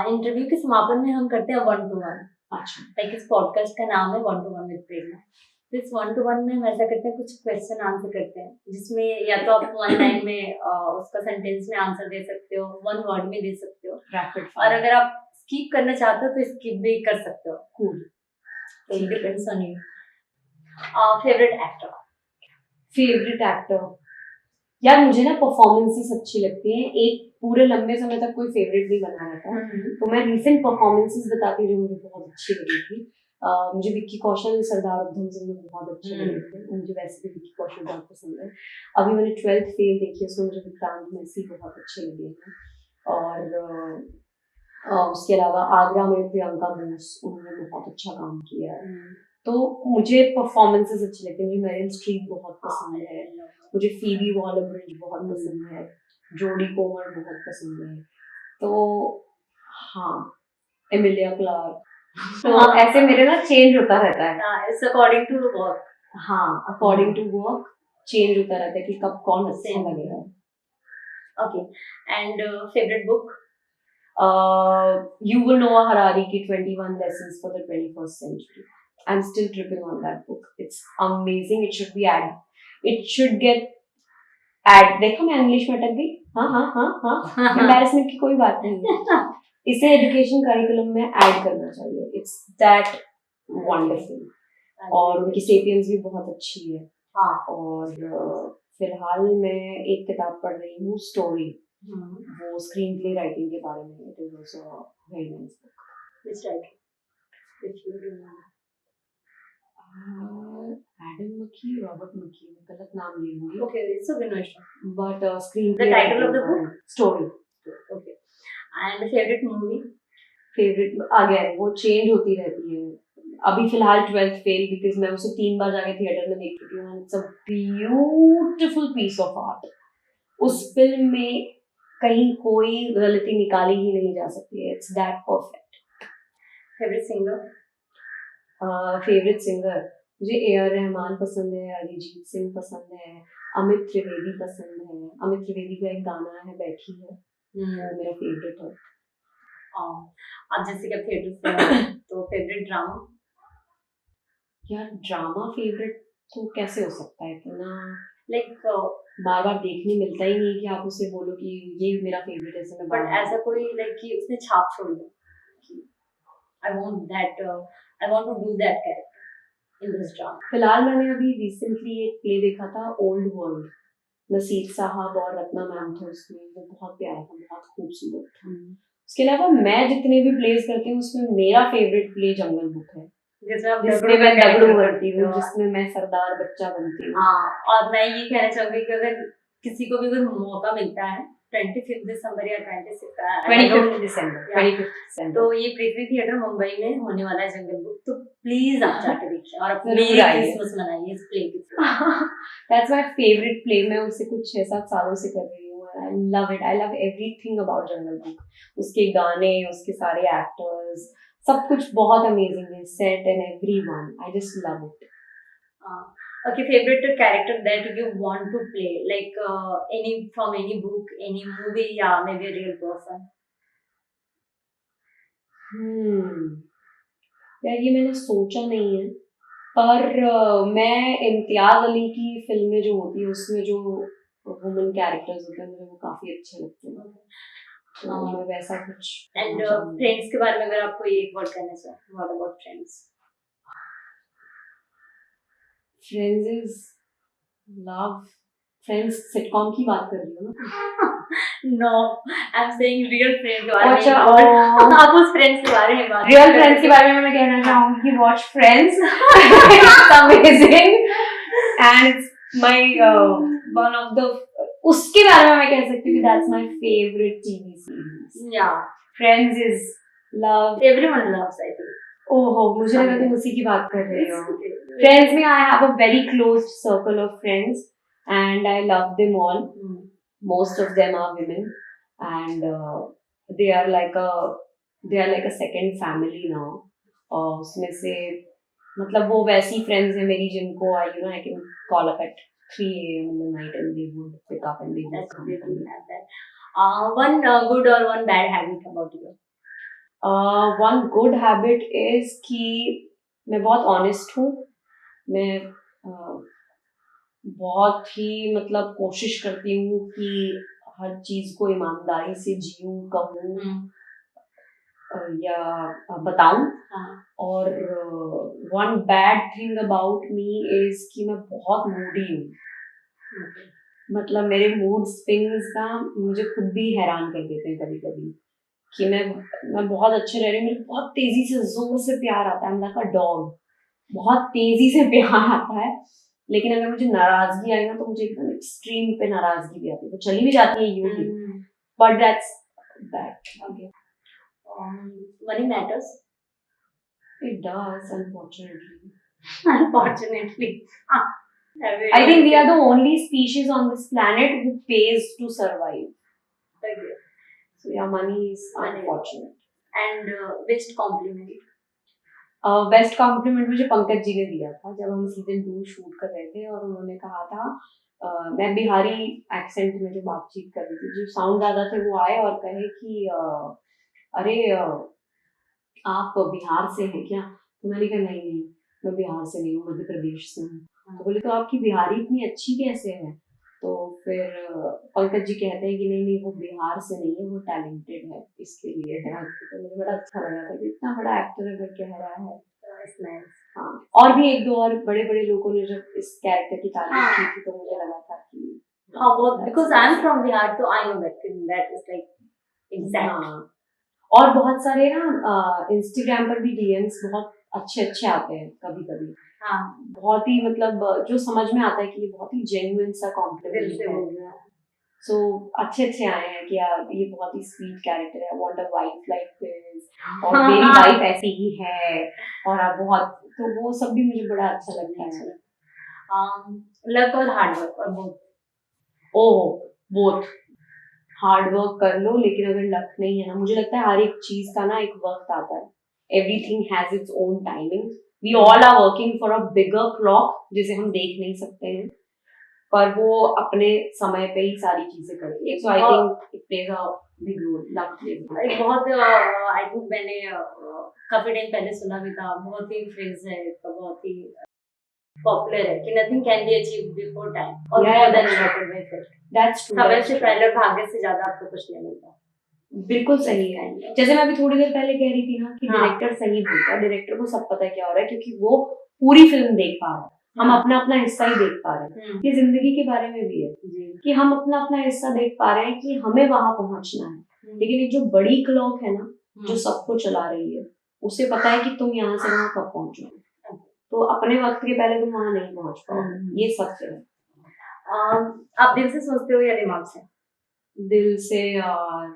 इंटरव्यू के समापन में हम करते हैं 1 to 1। अच्छा, लाइक इस पॉडकास्ट का नाम है 1 to 1 विद प्रेरणा। तो इस 1 to 1 में हम ऐसा करते हैं, कुछ क्वेश्चन आंसर करते हैं जिसमें या तो आप 1 लाइन में उसका सेंटेंस में आंसर दे सकते हो, 1 वर्ड में दे सकते हो, और अगर आप स्किप करना चाहते हो तो स्किप भी कर सकते हो। कूल। तो it depends on you. Favourite actor यार मुझे ना परफॉर्मेंसेस अच्छी लगती हैं, एक पूरे लंबे समय तक कोई फेवरेट नहीं बना रहता। तो मैं रीसेंट परफॉर्मेंसेस बताती हूँ जो मुझे बहुत अच्छी लगी थी। मुझे विक्की कौशल, सरदार उधम सिंह में बहुत अच्छे लगे थे। मुझे वैसे भी विक्की कौशल बहुत पसंद है। अभी मैंने 12th फेल देखी है, उसमें मुझे विक्रांत मैसी बहुत अच्छे लगे हैं। और उसके अलावा आगरा में प्रियंका बोस, उन्होंने बहुत अच्छा काम किया है। तो मुझे परफॉर्मेंसेस अच्छी लगती है। मुझे मेरिल स्ट्रीप बहुत पसंद है, मुझे फीबी वॉलर-ब्रिज बहुत पसंद है, जोडी कोवर बहुत पसंद है। तो हाँ, एमिलिया क्लार्क। तो ऐसे मेरे ना चेंज होता रहता है। It's according to work. हाँ, अकॉर्डिंग टू वर्क चेंज होता रहता है कि कब कौन अच्छा लगेगा। Okay, and favourite book? Yuval Noah Harari की 21 Lessons for the 21st Century. I'm still tripping on that book. It's amazing. It should be added. It should get add. देखो मैं इंग्लिश में अटक गई। हाँ एम्बैरेसमेंट की कोई बात नहीं है। इसे एजुकेशन करिकुलम में ऐड करना चाहिए। It's that wonderful. और उनकी सेपियंस भी बहुत अच्छी है। हाँ, और फिलहाल मैं एक किताब पढ़ रही हूँ, स्टोरी, वो स्क्रीन प्ले राइटिंग के बारे में। It is also a very nice book. Which writer? If you remember. Adam McKee, Robert McKee, मैं गलत नाम ले लूंगी। Okay, it's okay, no issue. But screenplay, the title of the book, story. Okay, and favourite movie? Favourite again वो change होती रहती है। अभी फिलहाल 12th फेल, बिकॉज मैं उसे 3 बार जाके थिएटर में देख चुकी हूँ। It's a beautiful piece of art. उस फिल्म में कहीं कोई गलती निकाली ही नहीं जा सकती है। It's that perfect. Favourite singer? Favourite singer मुझे ए.आर. रहमान पसंद है, अरिजीत सिंह पसंद है, अमित त्रिवेदी पसंद है। अमित त्रिवेदी का एक गाना है बैठी है, वो मेरा फेवरेट है। अब जैसे कि थिएटर से तो फेवरेट ड्रामा? यार ड्रामा फेवरेट तो कैसे हो सकता है, इतना लाइक बार बार देखने मिलता ही नहीं कि आप उसे बोलो कि ये मेरा फेवरेट है। ऐसे बट ऐसा कोई लाइक कि उसने छाप छोड़ दी कि I want to do that character in this drama. फिलहाल मैंने अभी रिसेंटली एक प्ले देखा था, ओल्ड वर्ल्ड, नसीर साहब और रत्ना मैम थे उसमें। वो बहुत प्यारा था, बहुत खूबसूरत था। उसके अलावा मैं जितने भी प्लेस करती हूँ उसमें मेरा फेवरेट प्ले जंगल बुक है, जिसमें मैं दगड़ू बनती हूँ, जिसमें मैं सरदार बच्चा बनती हूँ। और मैं ये कहना चाहूंगी कि अगर किसी को भी अगर मौका मिलता है 25 दिसंबर या 25 दिसंबर, तो ये पृथ्वी थिएटर मुंबई में होने वाला है जंगल बुक, तो प्लीज आप जाके देखिए और अपनी क्रिसमस मनाइए इस प्ले के साथ। That's my favourite play. मैं उसे कुछ 6-7 सालों से कर रही हूँ। I love it, I love everything about jungle book. उसके गाने, उसके सारे एक्टर्स, सब कुछ बहुत अमेजिंग है, set and everyone, I just love it. Okay, favorite character that you want to play, like any from any book, any movie, yeah, maybe a real person. यार ये मैंने सोचा नहीं है, पर मैं इम्तियाज अली की फिल्में जो होती है उसमें जो वुमेन कैरेक्टर्स होते हैं मुझे वो काफी अच्छे लगते हैं, तो मैं वैसा कुछ एंड करना चाहूंगी। फ्रेंड्स के बारे में अगर आपको एक वर्ड कहना चाहे, what about friends? Friends is love. Friends sitcom की बात कर रही हो ना? No, I am saying real friend के बारे में। अच्छा, और आप उस फ्रेंड्स के बारे में बात रियल फ्रेंड्स के बारे में मैं कहना चाहूंगी कि watch Friends, it's amazing and it's my one of the, उसके बारे में मैं कह सकती हूँ that's my favourite TV series. या Friends is love, everyone loves, I think. ओहो मुझे लगा तुम उसी की बात कर रही हो। फ्रेंड्स में I have a very close circle of friends and I love them all. Most of them are women and they are like a second family now. और उसमें से मतलब वो वैसी friends है मेरी जिनको I can call up at 3 a.m. in the night and they would pick up and they would That's come really to me. nice. One good or one bad habit about you? One good habit is कि मैं बहुत honest हूँ। मैं बहुत ही मतलब कोशिश करती हूँ कि हर चीज को ईमानदारी से जीऊं, कहूँ या बताऊं। और one bad thing about me is कि मैं बहुत मूडी हूँ। मतलब मेरे मूड स्विंग्स ना मुझे खुद भी हैरान कर देते हैं कभी कभी कि मैं बहुत अच्छे रह रही हूँ, मुझे बहुत तेजी से जोर से प्यार आता है, लाइक अ डॉग, बहुत तेजी से प्यार आता है। लेकिन अगर मुझे नाराजगी आई ना तो मुझे एकदम एक्सट्रीम पे नाराजगी भी आती है, तो चली भी जाती है यूं, but that's that. Okay, money matters? It does, unfortunately. Unfortunately. I think we are the only species on this planet who pays to survive. Okay. So yeah, money is unfortunate. And best compliment? Best compliment मुझे पंकज जी ने दिया था जब हम season 2 shoot कर रहे थे, और उन्होंने कहा था मैं बिहारी एक्सेंट में जो बातचीत कर रही थी, जो साउंड दादा थे वो आए और कहे कि अरे आप बिहार से हैं क्या? तो मैंने कहा नहीं नहीं, मैं बिहार से नहीं हूँ, मध्य प्रदेश से हूँ। तो बोले तो आपकी बिहारी इतनी अच्छी कैसे है? तो फिर पंकज जी कहते हैं कि नहीं नहीं, वो बिहार से नहीं है, वो टैलेंटेड है, इसके लिए है। तो मुझे बड़ा अच्छा लगा था कि इतना बड़ा एक्टर अगर कह रहा है। हाँ, और भी एक दो और बड़े बड़े लोगों ने जब इस कैरेक्टर की तारीफ की थी तो मुझे लगा था कि हाँ, वो because I am from Bihar तो I know that is like exact. और बहुत सारे ना इंस्टाग्राम पर भी डीएम्स बहुत अच्छे अच्छे आते हैं कभी कभी। हाँ, बहुत ही मतलब जो समझ में आता है कि ये बहुत ही जेन्युइन सा कॉम्प्लीमेंट है। सो अच्छे अच्छे आए हैं कि ये बहुत ही स्वीट कैरेक्टर है, want a wife like this, और मेरी वाइफ ऐसी ही है, और आप बहुत, तो वो सब भी मुझे बड़ा अच्छा लगता है। लक और हार्ड वर्क और बोथ? ओह, बोथ। हार्ड वर्क कर लो, लेकिन अगर लक नहीं है ना, मुझे लगता है हर एक चीज का ना एक वक्त आता है। Everything has its own timing. We all are working for a bigger clock जिसे हम देख नहीं सकते हैं, पर वो अपने समय पे ही सारी चीजें करती है। So I think it plays a big role, luck plays. एक बहुत आई थिंक मैंने काफी टाइम पहले सुना भी था, बहुत ही फ्रेज है, बहुत ही पॉपुलर है कि nothing can be achieved before time और more than allotted by fate. That's true. समय से पहले भाग्य से ज्यादा आपको कुछ नहीं मिलता। बिल्कुल सही है। जैसे मैं अभी थोड़ी देर पहले कह रही थी ना कि डायरेक्टर सही बोलता है, डायरेक्टर को सब पता है क्या हो रहा है, क्योंकि वो पूरी फिल्म देख पा रहा है, हम अपना अपना हिस्सा ही देख पा रहे हैं। ये जिंदगी के बारे में भी है कि हम अपना अपना हिस्सा देख पा रहे हैं कि हमें वहां पहुंचना है, लेकिन एक जो बड़ी क्लॉक है ना जो सबको चला रही है, उसे पता है कि तुम यहाँ से वहां कब पहुंचोगे, तो अपने वक्त के पहले तुम वहां नहीं पहुंच पाओगे। ये सत्य है। आप दिल से सोचते हो या दिमाग से? दिल से यार।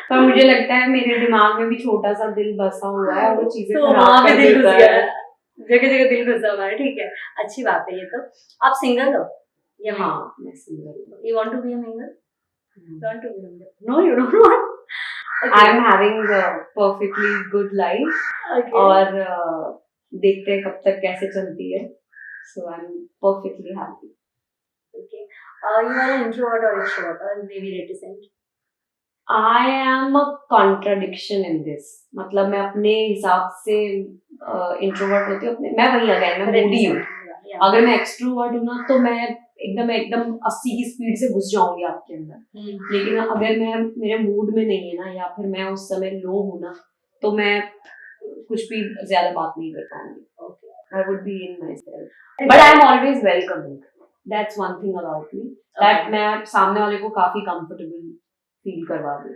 पर मुझे लगता है मेरे दिमाग में भी छोटा सा दिल बसा हुआ है, वो चीजें खराब कर देता है। जगह जगह दिल घुसा हुआ है। ठीक है, अच्छी बात है ये तो। आप सिंगल हो या? हाँ, मैं सिंगल हूँ। You want to be a mingle? Want to be a mingle? No, you don't want. Okay. I am having a perfectly good life. Okay. और देखते हैं कब तक कैसे चलती है। So I'm perfectly happy. Okay. You are an introvert or extrovert or maybe reticent? I am a contradiction in this, मतलब मैं अपने हिसाब से इंट्रोवर्ट होती हूँ, मैं वही अगेन मैं मूडी हूँ। अगर मैं एक्सट्रोवर्ट हूँ ना तो मैं एकदम 80 की स्पीड से घुस जाऊंगी आपके अंदर। लेकिन अगर मैं मेरे मूड में नहीं है ना, या फिर मैं उस समय लो हूँ ना, तो मैं कुछ भी ज्यादा बात नहीं कर पाऊंगी। आई would be in my self, but I am always welcoming. That's one thing about me, that मैं सामने वाले को काफी कंफर्टेबल फील करवा दूँ।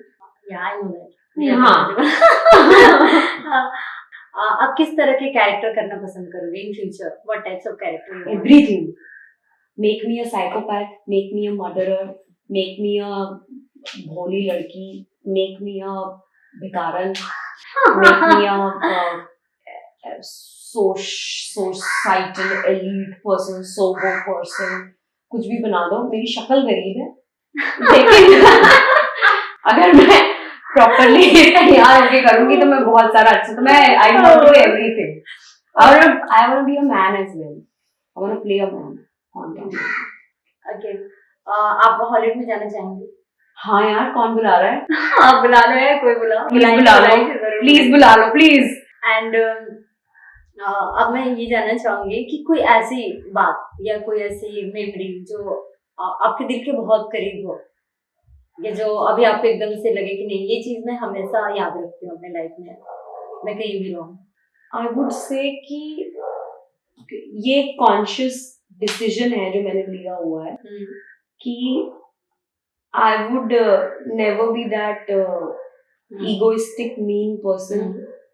आप किस तरह के कैरेक्टर करना पसंद करोगे in future? What types of character? Everything. Make me a psychopath, make me a murderer, make me a भोली लड़की, make me a भिखारन, make me a societal elite person, sober person, कुछ भी बना दो, मेरी शक्ल गरीब है, लेकिन अगर मैं प्रॉपरली तैयार होके करूंगी तो मैं बहुत सारा अच्छा, तो मैं I want to do everything. I want to be a man as well. I want to play a man on camera. Okay, आप हॉलीवुड में जाना चाहेंगे? हाँ यार, कौन बुला रहा है? आप बुला लो या कोई बुला? प्लीज बुला लो, प्लीज बुला लो, प्लीज। एंड अब मैं ये जानना चाहूंगी कि कोई ऐसी बात या कोई ऐसी मेमोरी जो आपके दिल के बहुत करीब हो, या जो अभी आपको एकदम से लगे कि नहीं ये चीज मैं हमेशा याद रखती हूँ अपने लाइफ में, मैं कहीं भी रहूं। आई वुड से कि ये कॉन्शियस डिसीजन है जो मैंने लिया हुआ है कि I would never be that egoistic mean person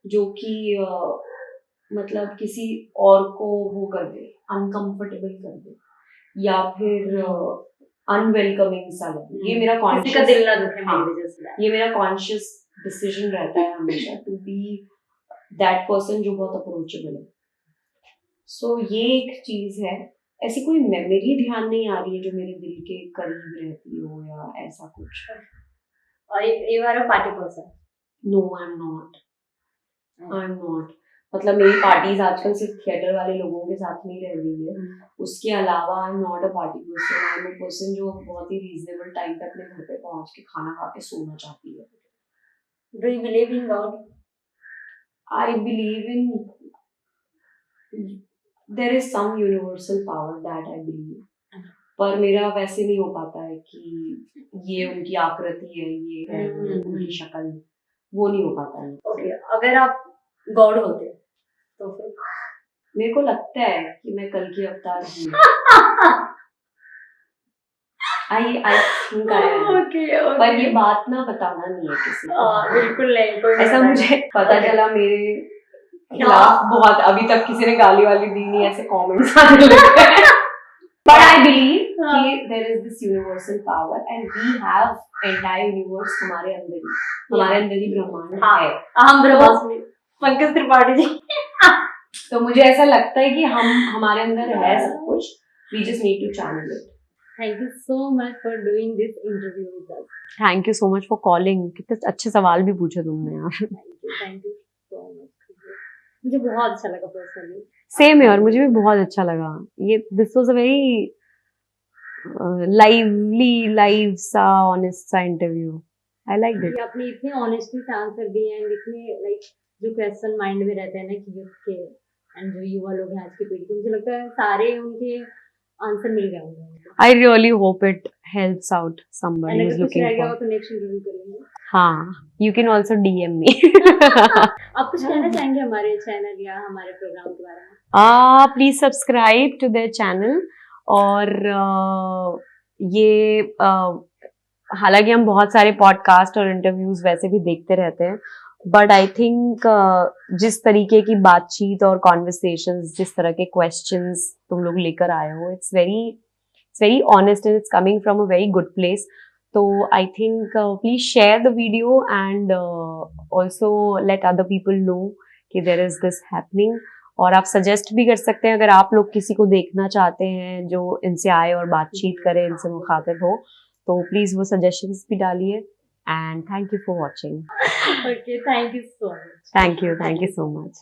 जो कि मतलब किसी और को वो कर दे, अनकंफर्टेबल कर दे, या फिर अनवेलकमिंग सा लगे। ये मेरा कॉन्शियस दिल ना दुखे मेरी वजह से, ये मेरा कॉन्शियस डिसीजन रहता है हमेशा टू बी दैट पर्सन जो बहुत अप्रोचेबल है। सो ये एक चीज है। ऐसी कोई मेमोरी ध्यान नहीं आ रही है जो मेरे दिल के करीब रहती हो या ऐसा कुछ। और you are a party person? No, I am not, I am not. मतलब मेरी पार्टीज आजकल सिर्फ थिएटर वाले लोगों के साथ में ही रह गई है। उसके अलावा आई am not a party person. I am a person जो बहुत ही रीजनेबल टाइम पे अपने घर पे पहुंच के खाना खा के सोना चाहती है। Do you believe in God? I believe in, there is some universal power that I believe, पर मेरा वैसे नहीं हो पाता है कि ये उनकी आकृति है, ये है उनकी शक्ल, वो नहीं हो पाता है। ओके, अगर आप गॉड होते तो फिर? मेरे को लगता है कि मैं कल की अवतार हूँ। I think I am. Okay, पर ये बात ना बताना नहीं है किसी को। बिल्कुल नहीं, कोई ऐसा मुझे पता चला मेरे खिलाफ बहुत, अभी तक किसी ने गाली वाली दी नहीं, ऐसे कमेंट्स आने लगे। But I believe कि there is this universal power and we have entire universe हमारे अंदर ही ब्रह्मांड है। हम ब्रह्मास्मि पंकज त्रिपाठी जी। तो मुझे ऐसा लगता है कि हमारे अंदर है सब कुछ, we just need to channel it. Thank you so much for doing this interview with us. Thank you so much for calling. कितने अच्छे सवाल भी पूछे तुमने यार। Thank you so much. मुझे बहुत अच्छा लगा पर्सनली। सेम यार, मुझे भी बहुत अच्छा लगा। ये this was a very live सा ऑनेस्ट सा इंटरव्यू। I like it. आपने इतने ऑनेस्टली से आंसर दिए एंड इतने लाइक जो क्वेश्चन माइंड में रहते हैं ना कि यूथ के एंड जो युवा लोग हैं आज की पीढ़ी के, मुझे लगता है सारे उनके आंसर मिल गए होंगे। I really hope it helps out somebody who is looking for. तो नेक्स्ट इंटरव्यू करेंगे। हाँ, you can also DM me. आप कुछ कहना चाहेंगे हमारे चैनल या हमारे प्रोग्राम के बारे में? Please subscribe to their channel. और ये हालांकि हम बहुत सारे पॉडकास्ट और इंटरव्यूज वैसे भी देखते रहते हैं, बट आई थिंक जिस तरीके की बातचीत और कॉन्वर्सेशंस, जिस तरह के क्वेश्चंस तुम लोग लेकर आए हो, it's very honest and it's coming from a very good place. तो I think please share the video and also let other people know कि देयर इज दिस हैपनिंग। और आप सजेस्ट भी कर सकते हैं अगर आप लोग किसी को देखना चाहते हैं जो इनसे आए और बातचीत करे, इनसे मुखातिब हो, तो प्लीज वो सजेशंस भी डालिए। And thank you for watching. Okay, thank you so much. Thank you so much.